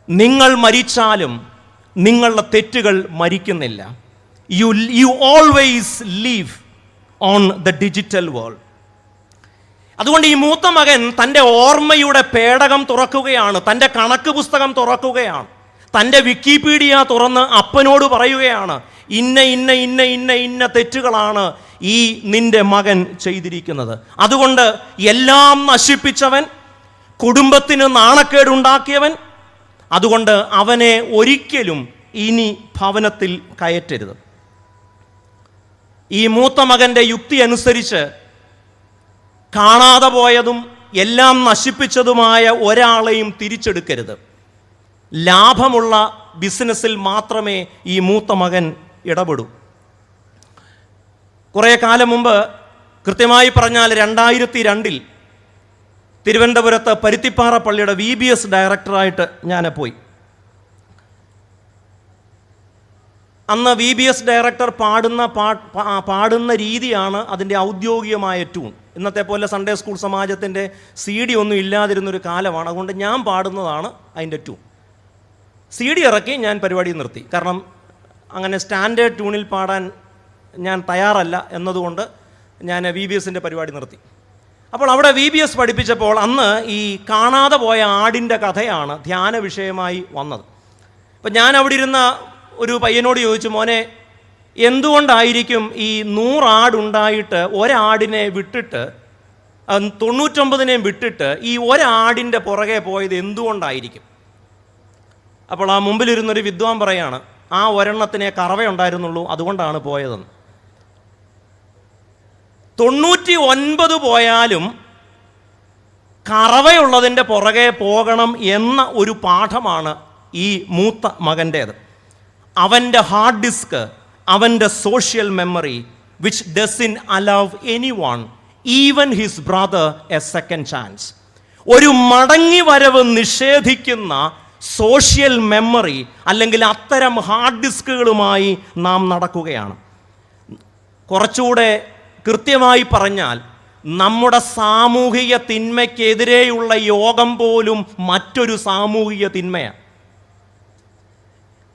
നിങ്ങൾ മരിച്ചാലും നിങ്ങളുടെ തെറ്റുകൾ മരിക്കുന്നില്ല. You always leave on the digital world. അതുകൊണ്ട് ഈ മൂത്ത മകൻ തൻ്റെ ഓർമ്മയുടെ പേടകം തുറക്കുകയാണ്, തൻ്റെ കണക്ക് പുസ്തകം തുറക്കുകയാണ്, തൻ്റെ വിക്കിപീഡിയ തുറന്ന് അപ്പനോട് പറയുകയാണ്, ഇന്ന ഇന്ന ഇന്ന ഇന്ന ഇന്ന തെറ്റുകളാണ് ഈ നിന്റെ മകൻ ചെയ്തിരിക്കുന്നത്. അതുകൊണ്ട് എല്ലാം നശിപ്പിച്ചവൻ, കുടുംബത്തിന് നാണക്കേടുണ്ടാക്കിയവൻ, അതുകൊണ്ട് അവനെ ഒരിക്കലും ഇനി ഭവനത്തിൽ കയറ്റരുത്. ഈ മൂത്ത മകൻ്റെ യുക്തി അനുസരിച്ച് കാണാതെ പോയതും എല്ലാം നശിപ്പിച്ചതുമായ ഒരാളെയും തിരിച്ചെടുക്കരുത്. ലാഭമുള്ള ബിസിനസ്സിൽ മാത്രമേ ഈ മൂത്ത മകൻ ഇടപെടൂ. കുറേ കാലം മുമ്പ്, കൃത്യമായി പറഞ്ഞാൽ 2002 തിരുവനന്തപുരത്ത് പരുത്തിപ്പാറ പള്ളിയുടെ VBS ഡയറക്ടറായിട്ട് ഞാൻ പോയി. അന്ന് VBS ഡയറക്ടർ പാടുന്ന രീതിയാണ് അതിൻ്റെ ഔദ്യോഗികമായ ട്യൂൺ. ഇന്നത്തെ പോലെ സൺഡേ സ്കൂൾ സമാജത്തിൻ്റെ CD ഒന്നും ഇല്ലാതിരുന്നൊരു കാലമാണ്. അതുകൊണ്ട് ഞാൻ പാടുന്നതാണ് അതിൻ്റെ ട്യൂൺ. CD ഇറക്കി ഞാൻ പരിപാടി നിർത്തി. കാരണം അങ്ങനെ സ്റ്റാൻഡേർഡ് ട്യൂണിൽ പാടാൻ ഞാൻ തയ്യാറല്ല എന്നതുകൊണ്ട് ഞാൻ VBSൻ്റെ പരിപാടി നിർത്തി. അപ്പോൾ അവിടെ VBS പഠിപ്പിച്ചപ്പോൾ അന്ന് ഈ കാണാതെ പോയ ആടിൻ്റെ കഥയാണ് ധ്യാന വിഷയമായി വന്നത്. അപ്പം ഞാൻ അവിടെ ഇരുന്ന ഒരു പയ്യനോട് ചോദിച്ചു, മോനെ, എന്തുകൊണ്ടായിരിക്കും ഈ 100 ആടുണ്ടായിട്ട് ഒരാടിനെ വിട്ടിട്ട് 99നെയും വിട്ടിട്ട് ഈ ഒരാടിൻ്റെ പുറകെ പോയത് എന്തുകൊണ്ടായിരിക്കും? അപ്പോൾ ആ മുമ്പിലിരുന്നൊരു വിദ്വാൻ പറയാണ്, ആ ഒരെണ്ണത്തിനെ കറവയുണ്ടായിരുന്നുള്ളൂ, അതുകൊണ്ടാണ് പോയതെന്ന്. 99 പോയാലും കറവയുള്ളതിൻ്റെ പുറകെ പോകണം എന്ന ഒരു പാഠമാണ് ഈ മൂത്ത മകൻ്റേത്. അവൻ്റെ ഹാർഡ് ഡിസ്ക്, അവൻ്റെ social memory which doesn't allow anyone, even his brother, a second chance. ഒരു മടങ്ങി വരവ് നിഷേധിക്കുന്ന സോഷ്യൽ മെമ്മറി അല്ലെങ്കിൽ അത്തരം ഹാർഡ് ഡിസ്കുകളുമായി നാം നടക്കുകയാണ്. കുറച്ചുകൂടെ കൃത്യമായി പറഞ്ഞാൽ, നമ്മുടെ സാമൂഹിക തിന്മയ്ക്കെതിരെയുള്ള യോഗം പോലും മറ്റൊരു സാമൂഹിക തിന്മയാണ്.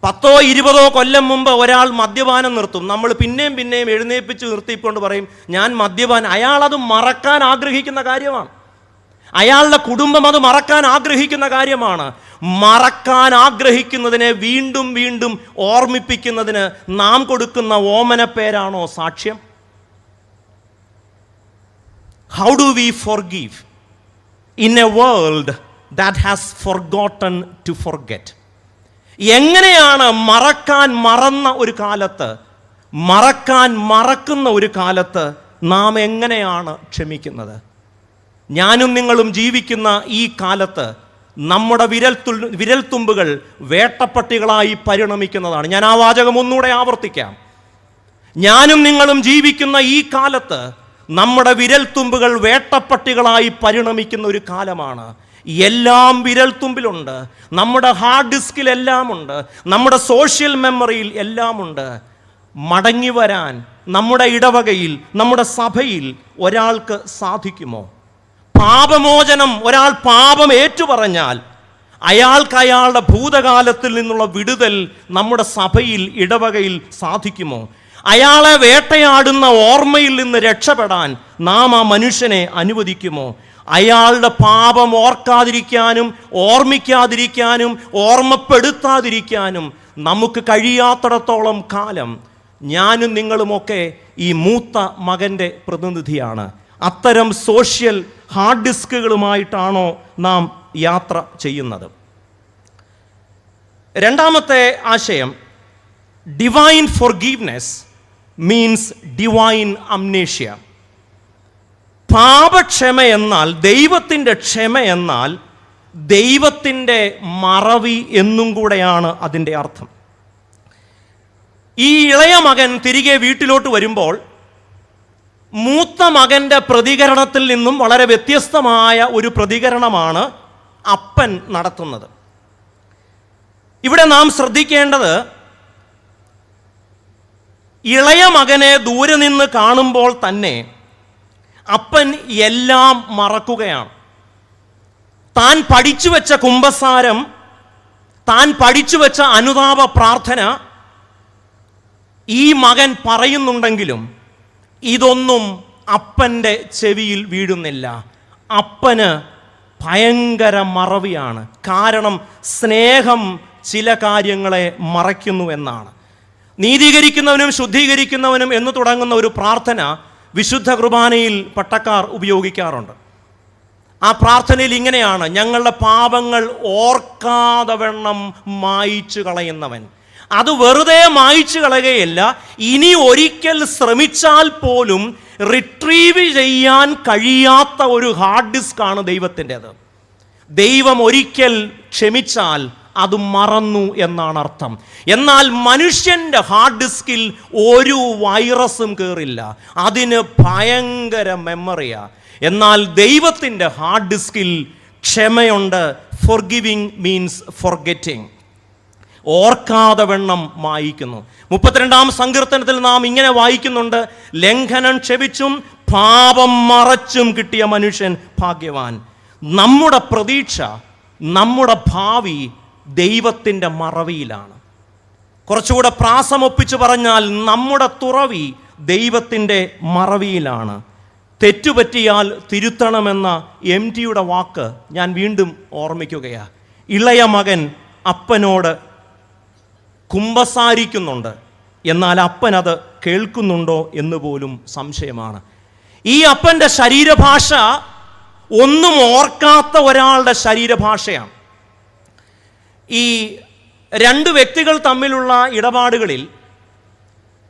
10-20 കൊല്ലം മുമ്പ് ഒരാൾ മദ്യപാനം നിർത്തും, നമ്മൾ പിന്നെയും എഴുന്നേൽപ്പിച്ച് നിർത്തിക്കൊണ്ട് പറയും, ഞാൻ മദ്യപാൻ. അയാളത് മറക്കാൻ ആഗ്രഹിക്കുന്ന കാര്യമാണ്. അയാളുടെ കുടുംബം അത് മറക്കാൻ ആഗ്രഹിക്കുന്ന കാര്യമാണ്. മറക്കാൻ ആഗ്രഹിക്കുന്നതിനെ വീണ്ടും വീണ്ടും ഓർമ്മിപ്പിക്കുന്നതിന് നാം കൊടുക്കുന്ന ഓമന പേരാണോ സാക്ഷ്യം? How do we forgive in a world that has forgotten to forget? എങ്ങനെയാണ് മറക്കുന്ന ഒരു കാലത്ത് നാം എങ്ങനെയാണ് ക്ഷമിക്കുന്നത്? ഞാനും നിങ്ങളും ജീവിക്കുന്ന ഈ കാലത്ത് നമ്മുടെ വിരൽത്തുമ്പുകൾ വേട്ടപ്പട്ടികളായി പരിണമിക്കുന്നതാണ്. ഞാൻ ആ വാചകം ഒന്നുകൂടെ ആവർത്തിക്കാം. ഞാനും നിങ്ങളും ജീവിക്കുന്ന ഈ കാലത്ത് നമ്മുടെ വിരൽത്തുമ്പുകൾ വേട്ടപ്പട്ടികളായി പരിണമിക്കുന്ന ഒരു കാലമാണ്. എല്ലാം വിരൽത്തുമ്പിലുണ്ട്. നമ്മുടെ ഹാർഡ് ഡിസ്കിൽ എല്ലാം ഉണ്ട്. നമ്മുടെ സോഷ്യൽ മെമ്മറിയിൽ എല്ലാം ഉണ്ട്. മടങ്ങി വരാൻ നമ്മുടെ ഇടവകയിൽ, നമ്മുടെ സഭയിൽ ഒരാൾക്ക് സാധിക്കുമോ? പാപമോചനം, ഒരാൾ പാപം ഏറ്റുപറഞ്ഞാൽ അയാൾക്ക് അയാളുടെ ഭൂതകാലത്തിൽ നിന്നുള്ള വിടുതൽ നമ്മുടെ സഭയിൽ, ഇടവകയിൽ സാധിക്കുമോ? അയാളെ വേട്ടയാടുന്ന ഓർമ്മയിൽ നിന്ന് രക്ഷപ്പെടാൻ നാം ആ മനുഷ്യനെ അനുവദിക്കുമോ? അയാളുടെ പാപം ഓർക്കാതിരിക്കാനും ഓർമ്മിക്കാതിരിക്കാനും ഓർമ്മപ്പെടുത്താതിരിക്കാനും നമുക്ക് കഴിയാത്തിടത്തോളം കാലം ഞാനും നിങ്ങളുമൊക്കെ ഈ മൂത്ത മകൻ്റെ പ്രതിനിധിയാണ്. അത്തരം സോഷ്യൽ ഹാർഡ് ഡിസ്കുകളുമായിട്ടാണോ നാം യാത്ര ചെയ്യുന്നത്? രണ്ടാമത്തെ ആശയം, divine forgiveness means divine amnesia. പാപക്ഷമ എന്നാൽ, ദൈവത്തിൻ്റെ ക്ഷമ എന്നാൽ ദൈവത്തിൻ്റെ മറവി എന്നും കൂടെയാണ് അതിൻ്റെ അർത്ഥം. ഈ ഇളയ മകൻ തിരികെ വീട്ടിലോട്ട് വരുമ്പോൾ മൂത്ത മകൻ്റെ പ്രതികരണത്തിൽ നിന്നും വളരെ വ്യത്യസ്തമായ ഒരു പ്രതികരണമാണ് അപ്പൻ നടത്തുന്നത്. ഇവിടെ നാം ശ്രദ്ധിക്കേണ്ടത്, ഇളയ മകനെ ദൂരെ നിന്ന് കാണുമ്പോൾ തന്നെ അപ്പൻ എല്ലാം മറക്കുകയാണ്. താൻ പഠിച്ചു വെച്ച കുമ്പസാരം, താൻ പഠിച്ചു വെച്ച അനുതാപ പ്രാർത്ഥന ഈ മകൻ പറയുന്നുണ്ടെങ്കിലും ഇതൊന്നും അപ്പൻ്റെ ചെവിയിൽ വീഴുന്നില്ല. അപ്പന് ഭയങ്കര മറവിയാണ്. കാരണം സ്നേഹം ചില കാര്യങ്ങളെ മറയ്ക്കുന്നു എന്നാണ്. നീതീകരിക്കുന്നവനും ശുദ്ധീകരിക്കുന്നവനും എന്ന് തുടങ്ങുന്ന ഒരു പ്രാർത്ഥന വിശുദ്ധ കുർബാനയിൽ പട്ടക്കാർ ഉപയോഗിക്കാറുണ്ട്. ആ പ്രാർത്ഥനയിൽ ഇങ്ങനെയാണ്: ഞങ്ങളുടെ പാപങ്ങൾ ഓർക്കാതെ വണ്ണം മായിച്ചു കളയുന്നവൻ. അത് വെറുതെ മായിച്ചു കളയുകയല്ല, ഇനി ഒരിക്കൽ ശ്രമിച്ചാൽ പോലും റിട്രീവ് ചെയ്യാൻ കഴിയാത്ത ഒരു ഹാർഡ് ഡിസ്ക് ആണ് ദൈവത്തിൻ്റെത്. ദൈവം ഒരിക്കൽ ക്ഷമിച്ചാൽ അത് മറന്നു എന്നാണ് അർത്ഥം. എന്നാൽ മനുഷ്യൻ്റെ ഹാർഡ് ഡിസ്കിൽ ഒരു വൈറസും കയറില്ല, അതിന് ഭയങ്കര മെമ്മറിയാ. എന്നാൽ ദൈവത്തിൻ്റെ ഹാർഡ് ഡിസ്കിൽ ക്ഷമയുണ്ട്. ഫോർഗിവിങ് മീൻസ് ഫോർഗെറ്റിംഗ്, ഓർക്കാതെ വണ്ണം മായിക്കുന്നു. 32-ാം സങ്കീർത്തനത്തിൽ നാം ഇങ്ങനെ വായിക്കുന്നുണ്ട്: ലംഘനം ക്ഷമിച്ചും പാപം മറച്ചും കിട്ടിയ മനുഷ്യൻ ഭാഗ്യവാൻ. നമ്മുടെ പ്രതീക്ഷ, നമ്മുടെ ഭാവി ദൈവത്തിൻ്റെ മറവിയിലാണ്. കുറച്ചുകൂടെ പ്രാസമൊപ്പിച്ച് പറഞ്ഞാൽ നമ്മുടെ തുറവി ദൈവത്തിൻ്റെ മറവിയിലാണ്. തെറ്റുപറ്റിയാൽ തിരുത്തണമെന്ന MTയുടെ വാക്ക് ഞാൻ വീണ്ടും ഓർമ്മിക്കുകയാണ്. ഇളയ മകൻ അപ്പനോട് കുമ്പസാരിക്കുന്നുണ്ട്, എന്നാൽ അപ്പൻ അത് കേൾക്കുന്നുണ്ടോ എന്ന് പോലും സംശയമാണ്. ഈ അപ്പൻ്റെ ശരീരഭാഷ ഒന്നും ഓർക്കാത്ത ഒരാളുടെ ശരീരഭാഷയാണ്. ഈ രണ്ട് വ്യക്തികൾ തമ്മിലുള്ള ഇടപാടുകളിൽ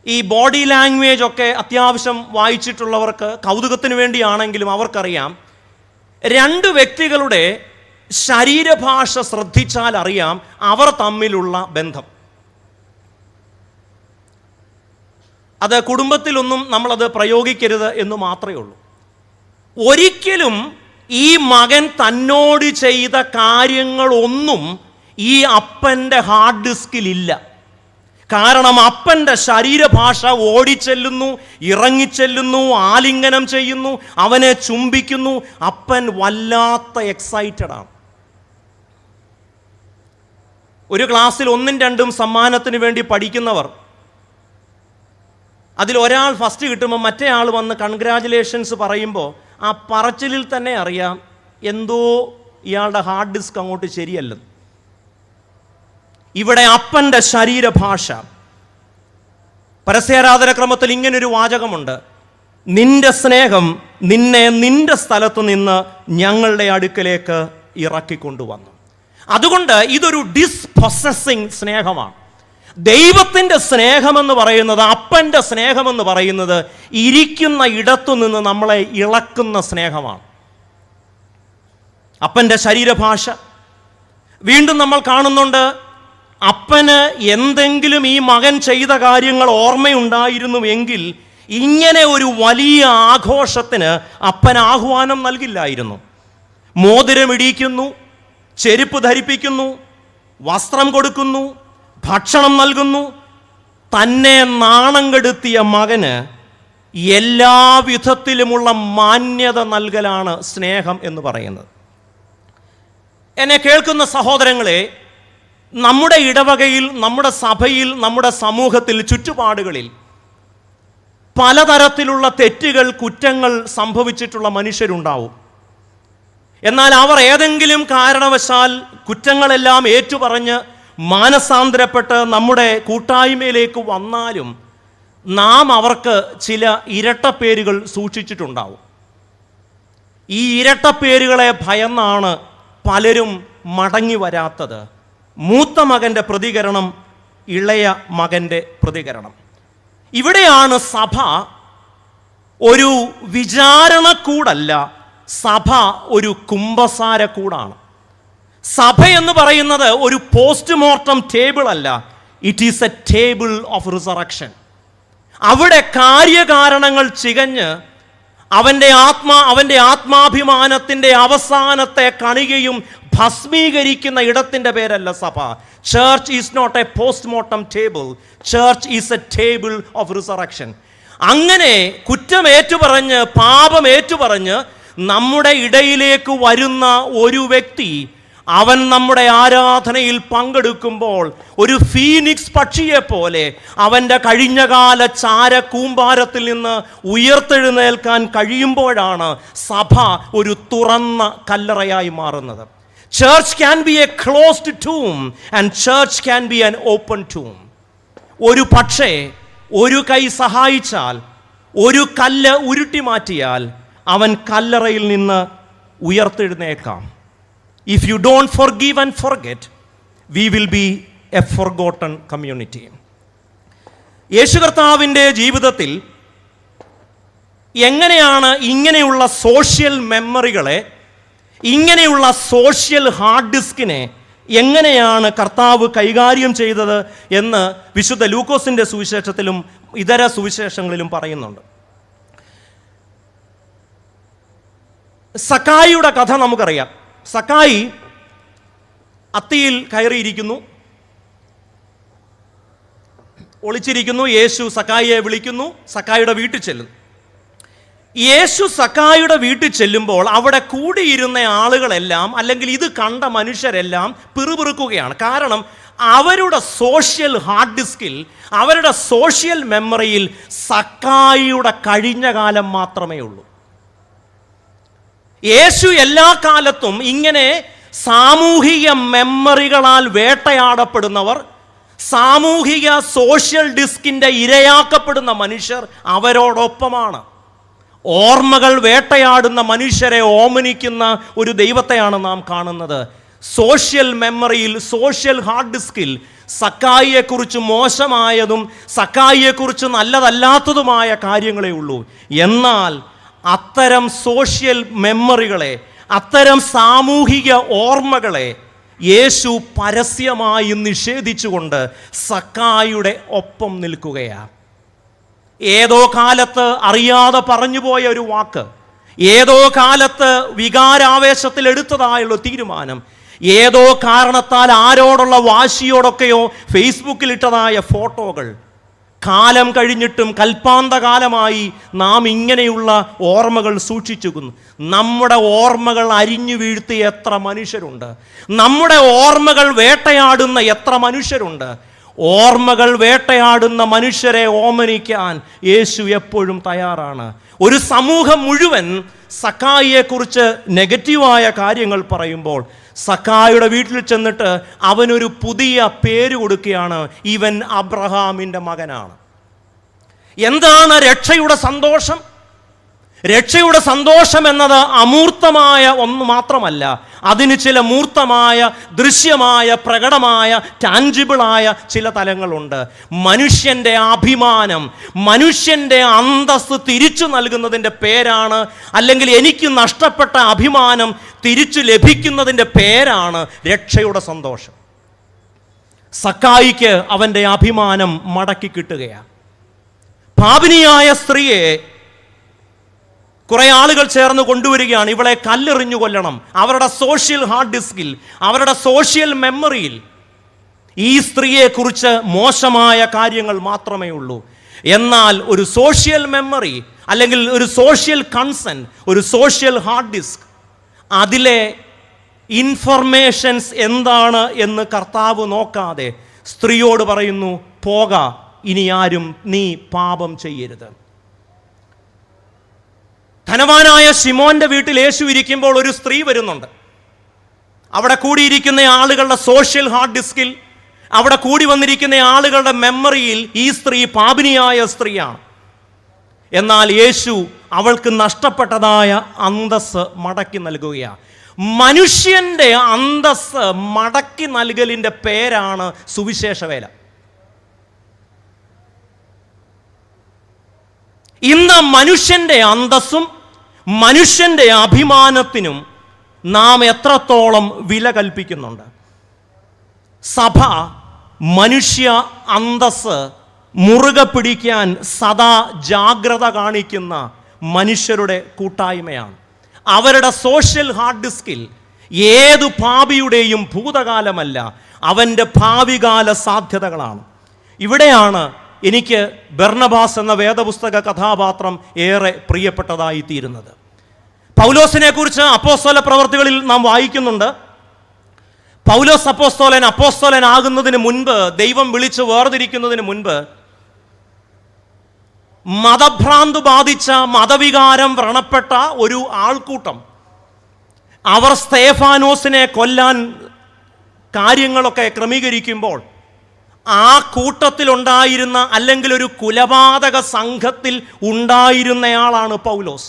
ഈ ബോഡി ലാംഗ്വേജ് ഒക്കെ അത്യാവശ്യം വായിച്ചിട്ടുള്ളവർക്ക്, കൗതുകത്തിന് വേണ്ടിയാണെങ്കിലും അവർക്കറിയാം, രണ്ട് വ്യക്തികളുടെ ശരീരഭാഷ ശ്രദ്ധിച്ചാൽ അറിയാം അവർ തമ്മിലുള്ള ബന്ധം. അത് കുടുംബത്തിലൊന്നും നമ്മളത് പ്രയോഗിക്കരുത് എന്ന് മാത്രമേ ഉള്ളൂ. ഒരിക്കലും ഈ മകൻ തന്നോട് ചെയ്ത കാര്യങ്ങളൊന്നും ഈ അപ്പൻ്റെ ഹാർഡ് ഡിസ്കിലില്ല. കാരണം അപ്പൻ്റെ ശരീരഭാഷ ഓടിച്ചെല്ലുന്നു, ഇറങ്ങിച്ചെല്ലുന്നു, ആലിംഗനം ചെയ്യുന്നു, അവനെ ചുംബിക്കുന്നു. അപ്പൻ വല്ലാത്ത എക്സൈറ്റഡ് ആണ്. ഒരു ക്ലാസ്സിൽ 1ഉം 2ഉം സമ്മാനത്തിന് വേണ്ടി പഠിക്കുന്നവർ, അതിലൊരാൾ ഫസ്റ്റ് കിട്ടുമ്പോൾ മറ്റേ ആൾ വന്ന് കൺഗ്രാജുലേഷൻസ് പറയുമ്പോൾ ആ പറച്ചിലിൽ തന്നെ അറിയാം എന്തോ ഇയാളുടെ ഹാർഡ് ഡിസ്ക് അങ്ങോട്ട് ശരിയല്ലെന്ന്. ഇവിടെ അപ്പൻ്റെ ശരീരഭാഷ, പരസ്യാരാധന ക്രമത്തിൽ ഇങ്ങനൊരു വാചകമുണ്ട്: നിന്റെ സ്നേഹം നിന്നെ നിന്റെ സ്ഥലത്ത് നിന്ന് ഞങ്ങളുടെ അടുക്കലേക്ക് ഇറക്കിക്കൊണ്ടുവന്നു. അതുകൊണ്ട് ഇതൊരു ഡിസ്പൊസസിങ് സ്നേഹമാണ്. ദൈവത്തിൻ്റെ സ്നേഹമെന്ന് പറയുന്നത്, അപ്പൻ്റെ സ്നേഹമെന്ന് പറയുന്നത് ഇരിക്കുന്ന ഇടത്തു നിന്ന് നമ്മളെ ഇളക്കുന്ന സ്നേഹമാണ്. അപ്പൻ്റെ ശരീരഭാഷ വീണ്ടും നമ്മൾ കാണുന്നുണ്ട്. അപ്പന് എന്തെങ്കിലും ഈ മകൻ ചെയ്ത കാര്യങ്ങൾ ഓർമ്മയുണ്ടായിരുന്നുവെങ്കിൽ ഇങ്ങനെ ഒരു വലിയ ആഘോഷത്തിന് അപ്പൻ ആഹ്വാനം നൽകില്ലായിരുന്നു. മോതിരമിടിയിക്കുന്നു, ചെരുപ്പ് ധരിപ്പിക്കുന്നു, വസ്ത്രം കൊടുക്കുന്നു, ഭക്ഷണം നൽകുന്നു. തന്നെ നാണം കെടുത്തിയ മകന് എല്ലാ വിധത്തിലുമുള്ള മാന്യത നൽകലാണ് സ്നേഹം എന്ന് പറയുന്നത്. എന്നെ കേൾക്കുന്ന സഹോദരങ്ങളെ, നമ്മുടെ ഇടവകയിൽ, നമ്മുടെ സഭയിൽ, നമ്മുടെ സമൂഹത്തിൽ, ചുറ്റുപാടുകളിൽ പലതരത്തിലുള്ള തെറ്റുകൾ, കുറ്റങ്ങൾ സംഭവിച്ചിട്ടുള്ള മനുഷ്യരുണ്ടാവും. എന്നാൽ അവർ ഏതെങ്കിലും കാരണവശാൽ കുറ്റങ്ങളെല്ലാം ഏറ്റുപറഞ്ഞ് മാനസാന്തരപ്പെട്ട് നമ്മുടെ കൂട്ടായ്മയിലേക്ക് വന്നാലും നാം അവർക്ക് ചില ഇരട്ടപ്പേരുകൾ സൂക്ഷിച്ചിട്ടുണ്ടാവും. ഈ ഇരട്ടപ്പേരുകളെ ഭയന്നാണ് പലരും മടങ്ങി വരാത്തത്. മൂത്ത മകൻ്റെ പ്രതികരണം, ഇളയ മകൻ്റെ പ്രതികരണം. ഇവിടെയാണ് സഭ ഒരു വിചാരണക്കൂടല്ല, സഭ ഒരു കുമ്പസാരക്കൂടാണ്. സഭ എന്ന് പറയുന്നത് ഒരു പോസ്റ്റ്മോർട്ടം ടേബിൾ അല്ല, it is a table of resurrection. അവിടെ കാര്യകാരണങ്ങൾ ചികഞ്ഞ് അവൻ്റെ ആത്മാഭിമാനത്തിൻ്റെ അവസാനത്തെ കണികയും ഭസ്മീകരിക്കുന്ന ഇടത്തിൻ്റെ പേരല്ല സഭ. Church is not a postmortem table, church is a table of resurrection. അങ്ങനെ കുറ്റം ഏറ്റുപറഞ്ഞ് പാപം ഏറ്റുപറഞ്ഞ് നമ്മുടെ ഇടയിലേക്ക് വരുന്ന ഒരു വ്യക്തി, അവൻ നമ്മുടെ ആരാധനയിൽ പങ്കെടുക്കുമ്പോൾ ഒരു ഫീനിക്സ് പക്ഷിയെ പോലെ അവൻ്റെ കഴിഞ്ഞകാല ചാരക്കൂമ്പാരത്തിൽ നിന്ന് ഉയർത്തെഴുന്നേൽക്കാൻ കഴിയുമ്പോഴാണ് സഭ ഒരു തുറന്ന കല്ലറയായി മാറുന്നത്. Church can be a closed tomb and church can be an open tomb. ഒരു പക്ഷേ ഒരു കൈ സഹായിച്ചാൽ, ഒരു കല്ല് ഉരുട്ടി മാറ്റിയാൽ അവൻ കല്ലറയിൽ നിന്ന് ഉയർത്തെഴുന്നേക്കാം. If you don't forgive and forget, we will be a forgotten community. യേശു കർത്താവിൻ്റെ ജീവിതത്തിൽ എങ്ങനെയാണ് ഇങ്ങനെയുള്ള സോഷ്യൽ മെമ്മറികളെ, ഇങ്ങനെയുള്ള സോഷ്യൽ ഹാർഡ് ഡിസ്കിനെ എങ്ങനെയാണ് കർത്താവ് കൈകാര്യം ചെയ്തത് എന്ന് വിശുദ്ധ ലൂക്കോസിൻ്റെ സുവിശേഷത്തിലും ഇതര സുവിശേഷങ്ങളിലും പറയുന്നുണ്ട്. സക്കായിയുടെ കഥ നമുക്കറിയാം. സക്കായി അത്തിയിൽ കയറിയിരിക്കുന്നു, ഒളിച്ചിരിക്കുന്നു. യേശു സക്കായിയെ വിളിക്കുന്നു, സക്കായിയുടെ വീട്ടിൽ ചെല്ലുന്നു. യേശു സക്കായിയുടെ വീട്ടിൽ ചെല്ലുമ്പോൾ അവിടെ കൂടിയിരുന്ന ആളുകളെല്ലാം, അല്ലെങ്കിൽ ഇത് കണ്ട മനുഷ്യരെല്ലാം പിറുപിറുക്കുകയാണ്. കാരണം അവരുടെ സോഷ്യൽ ഹാർഡ് ഡിസ്കിൽ, അവരുടെ സോഷ്യൽ മെമ്മറിയിൽ സക്കായിയുടെ കഴിഞ്ഞ കാലം മാത്രമേ ഉള്ളൂ. യേശു എല്ലാ കാലത്തും ഇങ്ങനെ സാമൂഹിക മെമ്മറികളാൽ വേട്ടയാടപ്പെടുന്നവർ, സാമൂഹിക സോഷ്യൽ ഡിസ്കിൻ്റെ ഇരയാക്കപ്പെടുന്ന മനുഷ്യർ അവരോടൊപ്പമാണ്. ഓർമ്മകൾ വേട്ടയാടുന്ന മനുഷ്യരെ ഓമനിക്കുന്ന ഒരു ദൈവത്തെയാണ് നാം കാണുന്നത്. സോഷ്യൽ മെമ്മറിയിൽ, സോഷ്യൽ ഹാർഡ് ഡിസ്കിൽ സക്കായിയെക്കുറിച്ച് മോശമായതും സക്കായിയെക്കുറിച്ച് നല്ലതല്ലാത്തതുമായ കാര്യങ്ങളേ ഉള്ളൂ. എന്നാൽ അത്തരം സോഷ്യൽ മെമ്മറികളെ, അത്തരം സാമൂഹിക ഓർമ്മകളെ യേശു പരസ്യമായി നിഷേധിച്ചുകൊണ്ട് സക്കായിയുടെ ഒപ്പം നിൽക്കുകയാണ്. ഏതോ കാലത്ത് അറിയാതെ പറഞ്ഞുപോയ ഒരു വാക്ക്, ഏതോ കാലത്ത് വികാരാവേശത്തിൽ എടുത്തതായുള്ള തീരുമാനം, ഏതോ കാരണത്താൽ ആരോടുള്ള വാശിയോടൊക്കെയോ ഫേസ്ബുക്കിൽ ഇട്ടതായ ഫോട്ടോകൾ, കാലം കഴിഞ്ഞിട്ടും കൽപ്പാന്തകാലമായി നാം ഇങ്ങനെയുള്ള ഓർമ്മകൾ സൂക്ഷിച്ചുക്കുന്നു. നമ്മുടെ ഓർമ്മകൾ അരിഞ്ഞു വീഴ്ത്തിയ എത്ര മനുഷ്യരുണ്ട്, നമ്മുടെ ഓർമ്മകൾ വേട്ടയാടുന്ന എത്ര മനുഷ്യരുണ്ട്. ഓർമ്മകൾ വേട്ടയാടുന്ന മനുഷ്യരെ ഓമനിക്കാൻ യേശു എപ്പോഴും തയ്യാറാണ്. ഒരു സമൂഹം മുഴുവൻ സക്കായിയെക്കുറിച്ച് നെഗറ്റീവായ കാര്യങ്ങൾ പറയുമ്പോൾ സക്കായിയുടെ വീട്ടിൽ ചെന്നിട്ട് അവനൊരു പുതിയ പേര് കൊടുക്കുകയാണ്, ഇവൻ അബ്രഹാമിൻ്റെ മകനാണ്. എന്താണ് രക്ഷയുടെ സന്തോഷം? രക്ഷയുടെ സന്തോഷം എന്നത് അമൂർത്തമായ ഒന്ന് മാത്രമല്ല, അതിന് ചില മൂർത്തമായ, ദൃശ്യമായ, പ്രകടമായ, ടാൻജിബിളായ ചില തലങ്ങളുണ്ട്. മനുഷ്യൻ്റെ അഭിമാനം, മനുഷ്യൻ്റെ അന്തസ്ത് തിരിച്ചു നൽകുന്നതിൻ്റെ പേരാണ്, അല്ലെങ്കിൽ എനിക്ക് നഷ്ടപ്പെട്ട അഭിമാനം തിരിച്ചു ലഭിക്കുന്നതിൻ്റെ പേരാണ് രക്ഷയുടെ സന്തോഷം. സക്കായിക്ക് അവൻ്റെ അഭിമാനം മടക്കി കിട്ടുകയാണ്. പാപിനിയായ സ്ത്രീയെ കുറെ ആളുകൾ ചേർന്ന് കൊണ്ടുവരികയാണ്, ഇവളെ കല്ലെറിഞ്ഞു കൊല്ലണം. അവരുടെ സോഷ്യൽ ഹാർഡ് ഡിസ്കിൽ, അവരുടെ സോഷ്യൽ മെമ്മറിയിൽ ഈ സ്ത്രീയെക്കുറിച്ച് മോശമായ കാര്യങ്ങൾ മാത്രമേ ഉള്ളൂ. എന്നാൽ ഒരു സോഷ്യൽ മെമ്മറി, അല്ലെങ്കിൽ ഒരു സോഷ്യൽ കൺസെൻ, ഒരു സോഷ്യൽ ഹാർഡ് ഡിസ്ക്, അതിലെ ഇൻഫർമേഷൻസ് എന്താണ് എന്ന് കർത്താവ് നോക്കാതെ സ്ത്രീയോട് പറയുന്നു, പോക, ഇനി ആരും നീ പാപം ചെയ്യരുത്. ധനവാനായ ശിമോന്റെ വീട്ടിൽ യേശു ഇരിക്കുമ്പോൾ ഒരു സ്ത്രീ വരുന്നുണ്ട്. അവിടെ കൂടിയിരിക്കുന്ന ആളുകളുടെ സോഷ്യൽ ഹാർഡ് ഡിസ്കിൽ, അവിടെ കൂടി വന്നിരിക്കുന്ന ആളുകളുടെ മെമ്മറിയിൽ ഈ സ്ത്രീ പാപിനിയായ സ്ത്രീയാണ്. എന്നാൽ യേശു അവൾക്ക് നഷ്ടപ്പെട്ടതായ അന്തസ്സ് മടക്കി നൽകുകയാണ്. മനുഷ്യൻ്റെ അന്തസ്സ് മടക്കി നൽകലിൻ്റെ പേരാണ് സുവിശേഷ വേല. ഇന്ന് മനുഷ്യൻ്റെ അന്തസ്സും മനുഷ്യൻ്റെ അഭിമാനത്തിനും നാം എത്രത്തോളം വില കൽപ്പിക്കുന്നുണ്ട്? സഭ മനുഷ്യ അന്തസ്സ് മുറുകെ പിടിക്കാൻ സദാ ജാഗ്രത കാണിക്കുന്ന മനുഷ്യരുടെ കൂട്ടായ്മയാണ്. അവരുടെ സോഷ്യൽ ഹാർഡ് ഡിസ്കിൽ ഏതു പാപിയുടെയും ഭൂതകാലമല്ല, അവൻ്റെ ഭാവികാല സാധ്യതകളാണ്. ഇവിടെയാണ് എനിക്ക് ബർണബാസ് എന്ന വേദപുസ്തക കഥാപാത്രം ഏറെ പ്രിയപ്പെട്ടതായി തീരുന്നത്. പൗലോസിനെ കുറിച്ച് അപ്പോസ്തല പ്രവർത്തികളിൽ നാം വായിക്കുന്നുണ്ട്. പൗലോസ് അപ്പോസ്തലനാകുന്നതിന് മുൻപ്, ദൈവം വിളിച്ച് വേർതിരിക്കുന്നതിന് മുൻപ്, മതഭ്രാന്ത് ബാധിച്ച, മതവികാരം വ്രണപ്പെട്ട ഒരു ആൾക്കൂട്ടം, അവർ സ്തേഫാനോസിനെ കൊല്ലാൻ കാര്യങ്ങളൊക്കെ ക്രമീകരിക്കുമ്പോൾ ആ കൂട്ടത്തിലുണ്ടായിരുന്ന, അല്ലെങ്കിൽ ഒരു കുലപാതക സംഘത്തിൽ ഉണ്ടായിരുന്നയാളാണ് പൗലോസ്.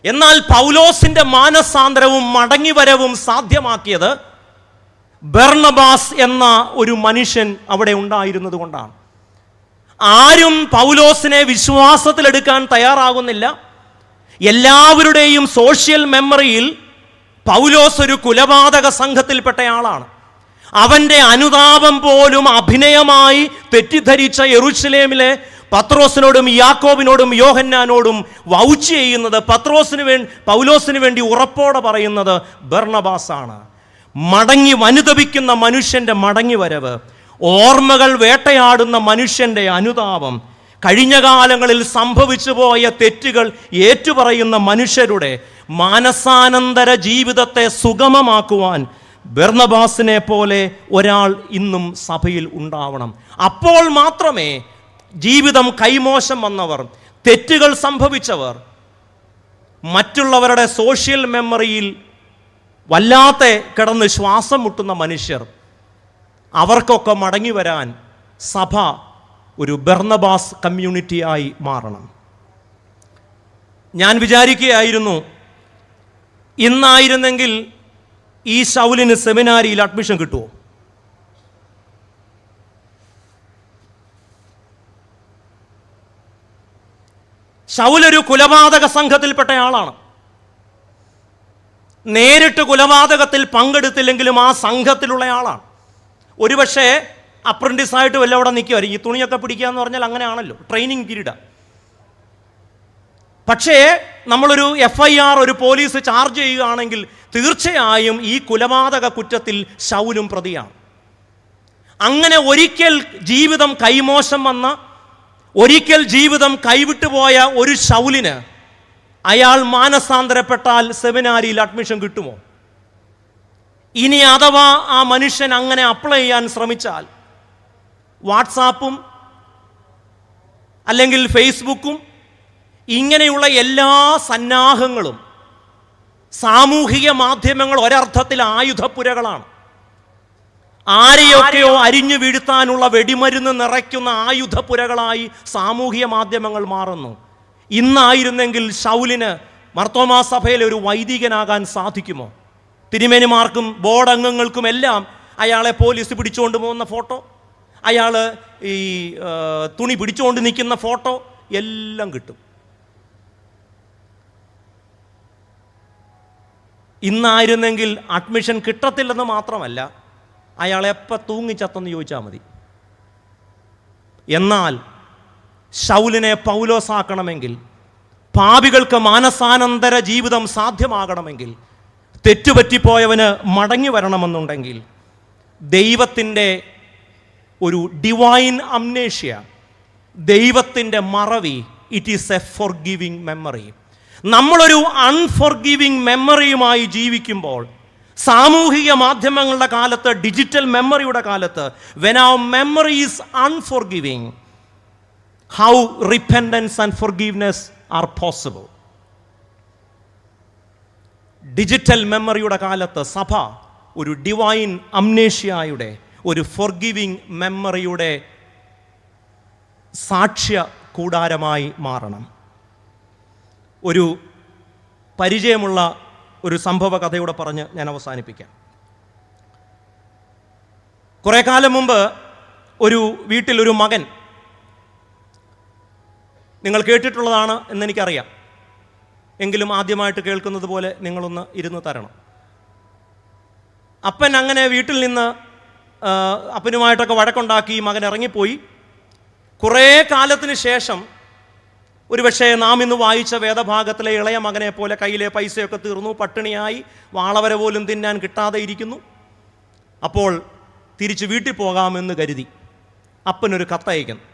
എന്നാൽ പൗലോസിന്റെ മാനസാന്തരവും മടങ്ങിവരവും സാധ്യമാക്കിയത് ബർണബാസ് എന്ന ഒരു മനുഷ്യൻ അവിടെ ഉണ്ടായിരുന്നത് കൊണ്ടാണ്. ആരും പൗലോസിനെ വിശ്വാസത്തിലെടുക്കാൻ തയ്യാറാകുന്നില്ല. എല്ലാവരുടെയും സോഷ്യൽ മെമ്മറിയിൽ പൗലോസ് ഒരു കുലപാതക സംഘത്തിൽപ്പെട്ടയാളാണ്. അവൻ്റെ അനുതാപം പോലും അഭിനയമായി തെറ്റിദ്ധരിച്ച യെരൂശലേമിലെ പത്രോസിനോടും യാക്കോബിനോടും യോഹന്നാനോടും വൗച്ച് ചെയ്യുന്നത്, പൗലോസിന് വേണ്ടി ഉറപ്പോടെ പറയുന്നത് ബർണബാസാണ്. വനുതപിക്കുന്ന മനുഷ്യൻ്റെ മടങ്ങിവരവ്, ഓർമ്മകൾ വേട്ടയാടുന്ന മനുഷ്യൻ്റെ അനുതാപം, കഴിഞ്ഞ കാലങ്ങളിൽ സംഭവിച്ചു പോയ തെറ്റുകൾ ഏറ്റുപറയുന്ന മനുഷ്യരുടെ മാനസാനന്തര ജീവിതത്തെ സുഗമമാക്കുവാൻ ബർണബാസിനെ പോലെ ഒരാൾ ഇന്നും സഭയിൽ ഉണ്ടാവണം. അപ്പോൾ മാത്രമേ ജീവിതം കൈമോശം വന്നവർ, തെറ്റുകൾ സംഭവിച്ചവർ, മറ്റുള്ളവരുടെ സോഷ്യൽ മെമ്മറിയിൽ വല്ലാത്ത കിടന്ന് ശ്വാസം മുട്ടുന്ന മനുഷ്യർ, അവർക്കൊക്കെ മടങ്ങി വരാൻ സഭ ഒരു ബർണബാസ് കമ്മ്യൂണിറ്റിയായി മാറണം. ഞാൻ വിചാരിക്കുകയായിരുന്നു, ഇന്നായിരുന്നെങ്കിൽ ഈ ശൗലിന് സെമിനാരിയിൽ അഡ്മിഷൻ കിട്ടുമോ? ശൗലൊരു കുലപാതക സംഘത്തിൽപ്പെട്ടയാളാണ്. നേരിട്ട് കൊലപാതകത്തിൽ പങ്കെടുത്തില്ലെങ്കിലും ആ സംഘത്തിലുള്ള ആളാണ്. ഒരുപക്ഷെ അപ്രന്റീസായിട്ട് വല്ല അവിടെ നിൽക്കുമായിരിക്കും. ഈ തുണിയൊക്കെ പിടിക്കുക എന്ന് പറഞ്ഞാൽ അങ്ങനെയാണല്ലോ, ട്രെയിനിങ് പീരീഡ്. പക്ഷേ നമ്മളൊരു FIR, ഒരു പോലീസ് ചാർജ് ചെയ്യുകയാണെങ്കിൽ തീർച്ചയായും ഈ കൊലപാതക കുറ്റത്തിൽ ശൗലും പ്രതിയാണ്. അങ്ങനെ ഒരിക്കൽ ജീവിതം കൈമോശം വന്ന, ഒരിക്കൽ ജീവിതം കൈവിട്ടുപോയ ഒരു ശൗലിന് അയാൾ മാനസാന്തരപ്പെട്ടാൽ സെമിനാരിയിൽ അഡ്മിഷൻ കിട്ടുമോ? ഇനി അഥവാ ആ മനുഷ്യൻ അങ്ങനെ അപ്ലൈ ചെയ്യാൻ ശ്രമിച്ചാൽ വാട്സാപ്പും അല്ലെങ്കിൽ ഫേസ്ബുക്കും ഇങ്ങനെയുള്ള എല്ലാ സന്നാഹങ്ങളും, സാമൂഹിക മാധ്യമങ്ങൾ ഒരർത്ഥത്തിൽ ആയുധപ്പുരകളാണ്. ആരെയൊക്കെയോ അരിഞ്ഞു വീഴ്ത്താനുള്ള വെടിമരുന്ന് നിറയ്ക്കുന്ന ആയുധപ്പുരകളായി സാമൂഹിക മാധ്യമങ്ങൾ മാറുന്നു. ഇന്നായിരുന്നെങ്കിൽ ശൗലിന് മർത്തോമാ സഭയിലെ ഒരു വൈദികനാകാൻ സാധിക്കുമോ? തിരുമേനിമാർക്കും ബോർഡ് അംഗങ്ങൾക്കും എല്ലാം അയാളെ പോലീസ് പിടിച്ചുകൊണ്ട് പോകുന്ന ഫോട്ടോ, അയാൾ ഈ തുണി പിടിച്ചുകൊണ്ട് നിൽക്കുന്ന ഫോട്ടോ എല്ലാം കിട്ടും. ഇന്നായിരുന്നെങ്കിൽ അഡ്മിഷൻ കിട്ടത്തില്ലെന്ന് മാത്രമല്ല, അയാൾ എപ്പോൾ തൂങ്ങിച്ചത്തെന്ന് ചോദിച്ചാൽ മതി. എന്നാൽ ശൗലിനെ പൗലോസാക്കണമെങ്കിൽ, പാപികൾക്ക് മാനസാനന്തര ജീവിതം സാധ്യമാകണമെങ്കിൽ, തെറ്റുപറ്റിപ്പോയവന് മടങ്ങി വരണമെന്നുണ്ടെങ്കിൽ ദൈവത്തിൻ്റെ ഒരു ഡിവൈൻ അംനേഷ്യ, ദൈവത്തിൻ്റെ മറവി, ഇറ്റ് ഈസ് എ ഫോർഗിവിങ് മെമ്മറി. നമ്മളൊരു അൺഫോർഗിവിങ് മെമ്മറിയുമായി ജീവിക്കുമ്പോൾ, സാമൂഹിക മാധ്യമങ്ങളുടെ കാലത്ത്, ഡിജിറ്റൽ മെമ്മറിയുടെ കാലത്ത്, when our memory is unforgiving, how repentance and forgiveness are possible? Digital മെമ്മറിയുടെ കാലത്ത് സഭ ഒരു ഡിവൈൻ അംനേഷ്യയുടെ, ഒരു ഫോർഗിവിങ് മെമ്മറിയുടെ സാക്ഷ്യ കൂടാരമായി മാറണം. ഒരു പരിചയമുള്ള ഒരു സംഭവ കഥയോടെ പറഞ്ഞ് ഞാൻ അവസാനിപ്പിക്കാം. കുറേ കാലം മുമ്പ് ഒരു വീട്ടിൽ ഒരു മകൻ നിങ്ങൾ കേട്ടിട്ടുള്ളതാണ് എന്നെനിക്കറിയാം, എങ്കിലും ആദ്യമായിട്ട് കേൾക്കുന്നത് പോലെ നിങ്ങളൊന്ന് ഇരുന്ന് തരണം. അപ്പൻ അങ്ങനെ വീട്ടിൽ നിന്ന് അപ്പനുമായിട്ടൊക്കെ വഴക്കുണ്ടാക്കി മകൻ ഇറങ്ങിപ്പോയി. കുറേ കാലത്തിന് ശേഷം, ഒരുപക്ഷെ നാം ഇന്ന് വായിച്ച വേദഭാഗത്തിലെ ഇളയ മകനെ പോലെ കയ്യിലെ പൈസയൊക്കെ തീർന്നു, പട്ടിണിയായി, വാളവര പോലും തിന്നാൻ കിട്ടാതെ ഇരിക്കുന്നു. അപ്പോൾ തിരിച്ച് വീട്ടിൽ പോകാമെന്ന് കരുതി അപ്പനൊരു കത്തയക്കുന്നു.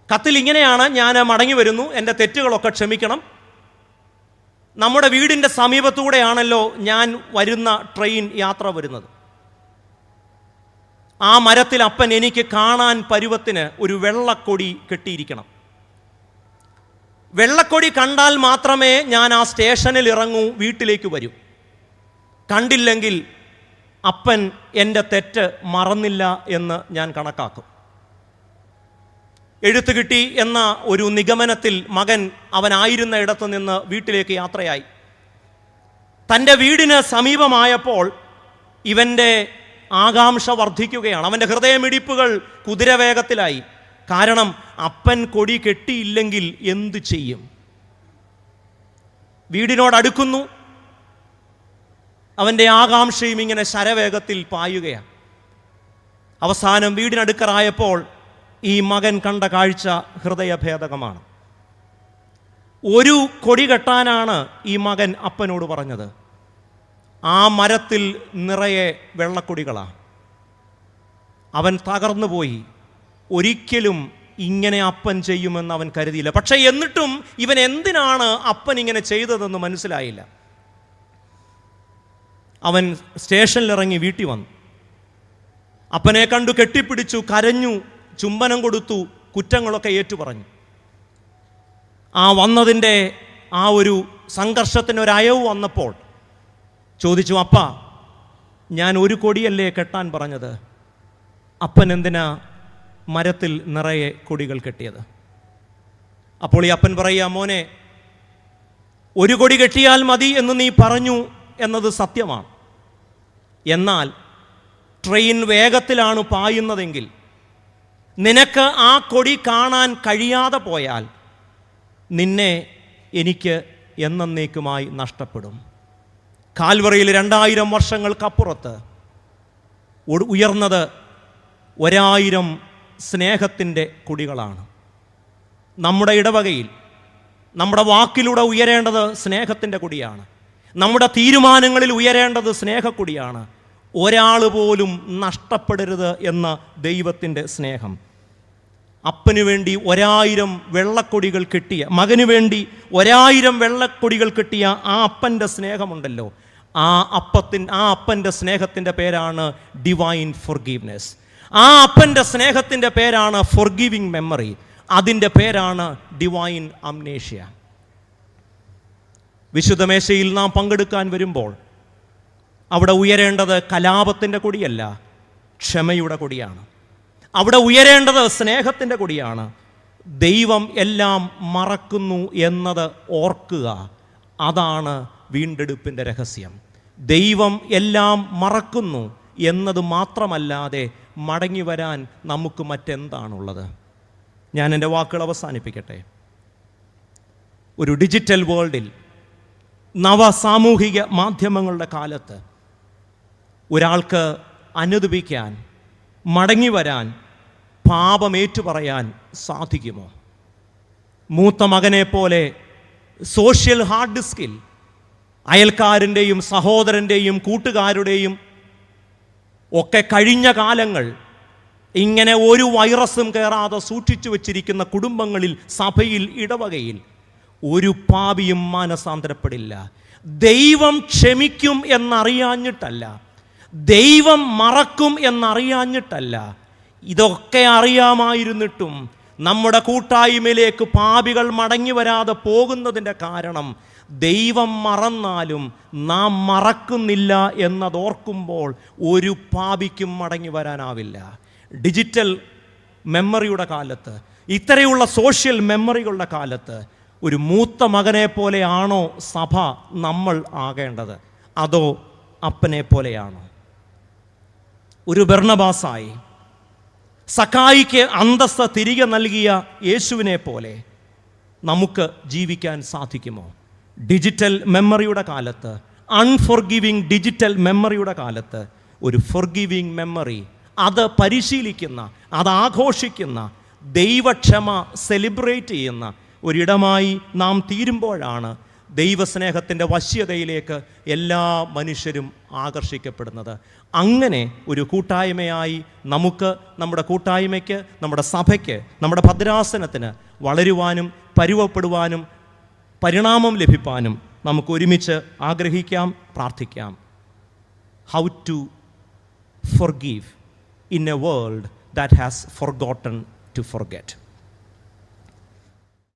കത്തിൽ ഇങ്ങനെയാണ്: ഞാൻ മടങ്ങി വരുന്നു, എൻ്റെ തെറ്റുകളൊക്കെ ക്ഷമിക്കണം. നമ്മുടെ വീടിൻ്റെ സമീപത്തൂടെയാണല്ലോ ഞാൻ വരുന്ന ട്രെയിൻ യാത്ര വരുന്നത്. ആ മരത്തിൽ അപ്പൻ എനിക്ക് കാണാൻ പരുവത്തിന് ഒരു വെള്ളക്കൊടി കെട്ടിയിരിക്കണം. വെള്ളക്കൊടി കണ്ടാൽ മാത്രമേ ഞാൻ ആ സ്റ്റേഷനിൽ ഇറങ്ങൂ, വീട്ടിലേക്ക് വരൂ. കണ്ടില്ലെങ്കിൽ അപ്പൻ എൻ്റെ തെറ്റ് മറന്നില്ല എന്ന് ഞാൻ കണക്കാക്കും. എഴുത്ത് കിട്ടി എന്ന ഒരു നിഗമനത്തിൽ മകൻ അവനായിരുന്ന ഇടത്തു നിന്ന് വീട്ടിലേക്ക് യാത്രയായി. തൻ്റെ വീടിന് സമീപമായപ്പോൾ ഇവൻ്റെ ആകാംക്ഷ വർദ്ധിക്കുകയാണ്. അവൻ്റെ ഹൃദയമിടിപ്പുകൾ കുതിരവേഗത്തിലായി. കാരണം അപ്പൻ കൊടി കെട്ടിയില്ലെങ്കിൽ എന്തു ചെയ്യും? വീടിനോടടുക്കുന്നു. അവൻ്റെ ആകാംക്ഷയും ഇങ്ങനെ ശരവേഗത്തിൽ പായുകയാണ്. അവസാനം വീടിനടുക്കറായപ്പോൾ ഈ മകൻ കണ്ട കാഴ്ച ഹൃദയഭേദകമാണ്. ഒരു കൊടി കെട്ടാനാണ് ഈ മകൻ അപ്പനോട് പറഞ്ഞത്. ആ മരത്തിൽ നിറയെ വെള്ളക്കൊടികളാണ്. അവൻ തകർന്നു പോയി. ഒരിക്കലും ഇങ്ങനെ അപ്പൻ ചെയ്യുമെന്ന് അവൻ കരുതിയില്ല. പക്ഷേ എന്നിട്ടും ഇവൻ എന്തിനാണ് അപ്പൻ ഇങ്ങനെ ചെയ്തതെന്ന് മനസ്സിലായില്ല. അവൻ സ്റ്റേഷനിലിറങ്ങി വീട്ടിൽ വന്നു. അപ്പനെ കണ്ടു കെട്ടിപ്പിടിച്ചു, കരഞ്ഞു, ചുംബനം കൊടുത്തു, കുറ്റങ്ങളൊക്കെ ഏറ്റുപറഞ്ഞു. ആ വന്നതിൻ്റെ ആ ഒരു സംഘർഷത്തിനൊരയവ് വന്നപ്പോൾ ചോദിച്ചു: അപ്പ, ഞാൻ ഒരു കൊടിയല്ലേ കെട്ടാൻ പറഞ്ഞത്? അപ്പൻ എന്തിനാ മരത്തിൽ നിറയെ കൊടികൾ കെട്ടിയത്? അപ്പോൾ ഈ അപ്പൻ പറയുക: മോനെ, ഒരു കൊടി കെട്ടിയാൽ മതി എന്ന് നീ പറഞ്ഞു എന്നത് സത്യമാണ്. എന്നാൽ ട്രെയിൻ വേഗത്തിലാണ് പായുന്നതെങ്കിൽ നിനക്ക് ആ കൊടി കാണാൻ കഴിയാതെ പോയാൽ നിന്നെ എനിക്ക് എന്നേക്കുമായി നഷ്ടപ്പെടും. കാൽവറിയിൽ 2000 വർഷങ്ങൾക്കപ്പുറത്ത് ഉയർന്നത് 1000 സ്നേഹത്തിൻ്റെ കൊടികളാണ്. നമ്മുടെ ഇടവകയിൽ നമ്മുടെ വാക്കിലൂടെ ഉയരേണ്ടത് സ്നേഹത്തിൻ്റെ കൊടിയാണ്. നമ്മുടെ തീരുമാനങ്ങളിൽ ഉയരേണ്ടത് സ്നേഹക്കൊടിയാണ്. ഒരാൾ പോലും നഷ്ടപ്പെടരുത് എന്ന ദൈവത്തിൻ്റെ സ്നേഹം. അപ്പനു വേണ്ടി 1000 വെള്ളക്കൊടികൾ കിട്ടിയ, മകന് വേണ്ടി 1000 വെള്ളക്കൊടികൾ കിട്ടിയ ആ അപ്പൻ്റെ സ്നേഹമുണ്ടല്ലോ, ആ അപ്പൻ്റെ സ്നേഹത്തിൻ്റെ പേരാണ് ഡിവൈൻ ഫൊർഗീവ്നെസ്. ആ അപ്പൻ്റെ സ്നേഹത്തിൻ്റെ പേരാണ് ഫൊർഗീവിങ് മെമ്മറി. അതിൻ്റെ പേരാണ് ഡിവൈൻ അംനേഷ്യ. വിശുദ്ധമേശയിൽ നാം പങ്കെടുക്കാൻ വരുമ്പോൾ അവിടെ ഉയരേണ്ടത് കലാപത്തിൻ്റെ കൊടിയല്ല, ക്ഷമയുടെ കൊടിയാണ്. അവിടെ ഉയരേണ്ടത് സ്നേഹത്തിൻ്റെ കൊടിയാണ്. ദൈവം എല്ലാം മറക്കുന്നു എന്നത് ഓർക്കുക. അതാണ് വീണ്ടെടുപ്പിൻ്റെ രഹസ്യം. ദൈവം എല്ലാം മറക്കുന്നു എന്നത് മാത്രമല്ലാതെ മടങ്ങി വരാൻ നമുക്ക് മറ്റെന്താണുള്ളത്? ഞാൻ എൻ്റെ വാക്കുകൾ അവസാനിപ്പിക്കട്ടെ. ഒരു ഡിജിറ്റൽ വേൾഡിൽ, നവസാമൂഹിക മാധ്യമങ്ങളുടെ കാലത്ത് ഒരാൾക്ക് അനുദപിക്കാൻ, മടങ്ങി വരാൻ, പാപമേറ്റു പറയാൻ സാധിക്കുമോ? മൂത്ത മകനെ പോലെ സോഷ്യൽ ഹാർഡ് ഡിസ്കിൽ അയൽക്കാരൻ്റെയും സഹോദരൻ്റെയും കൂട്ടുകാരുടെയും ഒക്കെ കഴിഞ്ഞ കാലങ്ങൾ ഇങ്ങനെ ഒരു വൈറസും കയറാതെ സൂക്ഷിച്ചു വച്ചിരിക്കുന്ന കുടുംബങ്ങളിൽ, സഭയിൽ, ഇടവകയിൽ ഒരു പാപിയും മാനസാന്തരപ്പെടില്ല. ദൈവം ക്ഷമിക്കും എന്നറിയാഞ്ഞിട്ടല്ല, ദൈവം മറക്കും എന്നറിയാഞ്ഞിട്ടല്ല, ഇതൊക്കെ അറിയാമായിരുന്നിട്ടും നമ്മുടെ കൂട്ടായ്മയിലേക്ക് പാപികൾ മടങ്ങി വരാതെ പോകുന്നതിൻ്റെ കാരണം ദൈവം മറന്നാലും നാം മറക്കുന്നില്ല എന്നതോർക്കുമ്പോൾ ഒരു പാപിക്കും മടങ്ങി വരാനാവില്ല. ഡിജിറ്റൽ മെമ്മറിയുടെ കാലത്ത്, ഇത്തരയുള്ള സോഷ്യൽ മെമ്മറികളുടെ കാലത്ത് ഒരു മൂത്ത മകനെ പോലെയാണോ സഭ നമ്മൾ ആകേണ്ടത്, അതോ അപ്പനെ പോലെയാണോ? ഒരു ബർണബാസായി, സക്കായിക്ക് അന്തസ്സ് തിരികെ നൽകിയ യേശുവിനെ പോലെ നമുക്ക് ജീവിക്കാൻ സാധിക്കുമോ? ഡിജിറ്റൽ മെമ്മറിയുടെ കാലത്ത്, അൺഫോർഗിവിങ് ഡിജിറ്റൽ മെമ്മറിയുടെ കാലത്ത് ഒരു ഫോർഗിവിങ് മെമ്മറി, അത് പരിശീലിക്കുന്ന, അത് ആഘോഷിക്കുന്ന, ദൈവക്ഷമ സെലിബ്രേറ്റ് ചെയ്യുന്ന ഒരിടമായി നാം തീരുമ്പോഴാണ് ദൈവസ്നേഹത്തിൻ്റെ വശ്യതയിലേക്ക് എല്ലാ മനുഷ്യരും ആകർഷിക്കപ്പെടുന്നത്. അങ്ങനെ ഒരു കൂട്ടായ്മയായി നമുക്ക്, നമ്മുടെ കൂട്ടായ്മയ്ക്ക്, നമ്മുടെ സഭയ്ക്ക്, നമ്മുടെ ഭദ്രാസനത്തിന് വളരുവാനും പരുവപ്പെടുവാനും പരിണാമം ലഭിപ്പാനും നമുക്ക് ഒരുമിച്ച് ആഗ്രഹിക്കാം, പ്രാർത്ഥിക്കാം. How to forgive in a world that has forgotten to forget.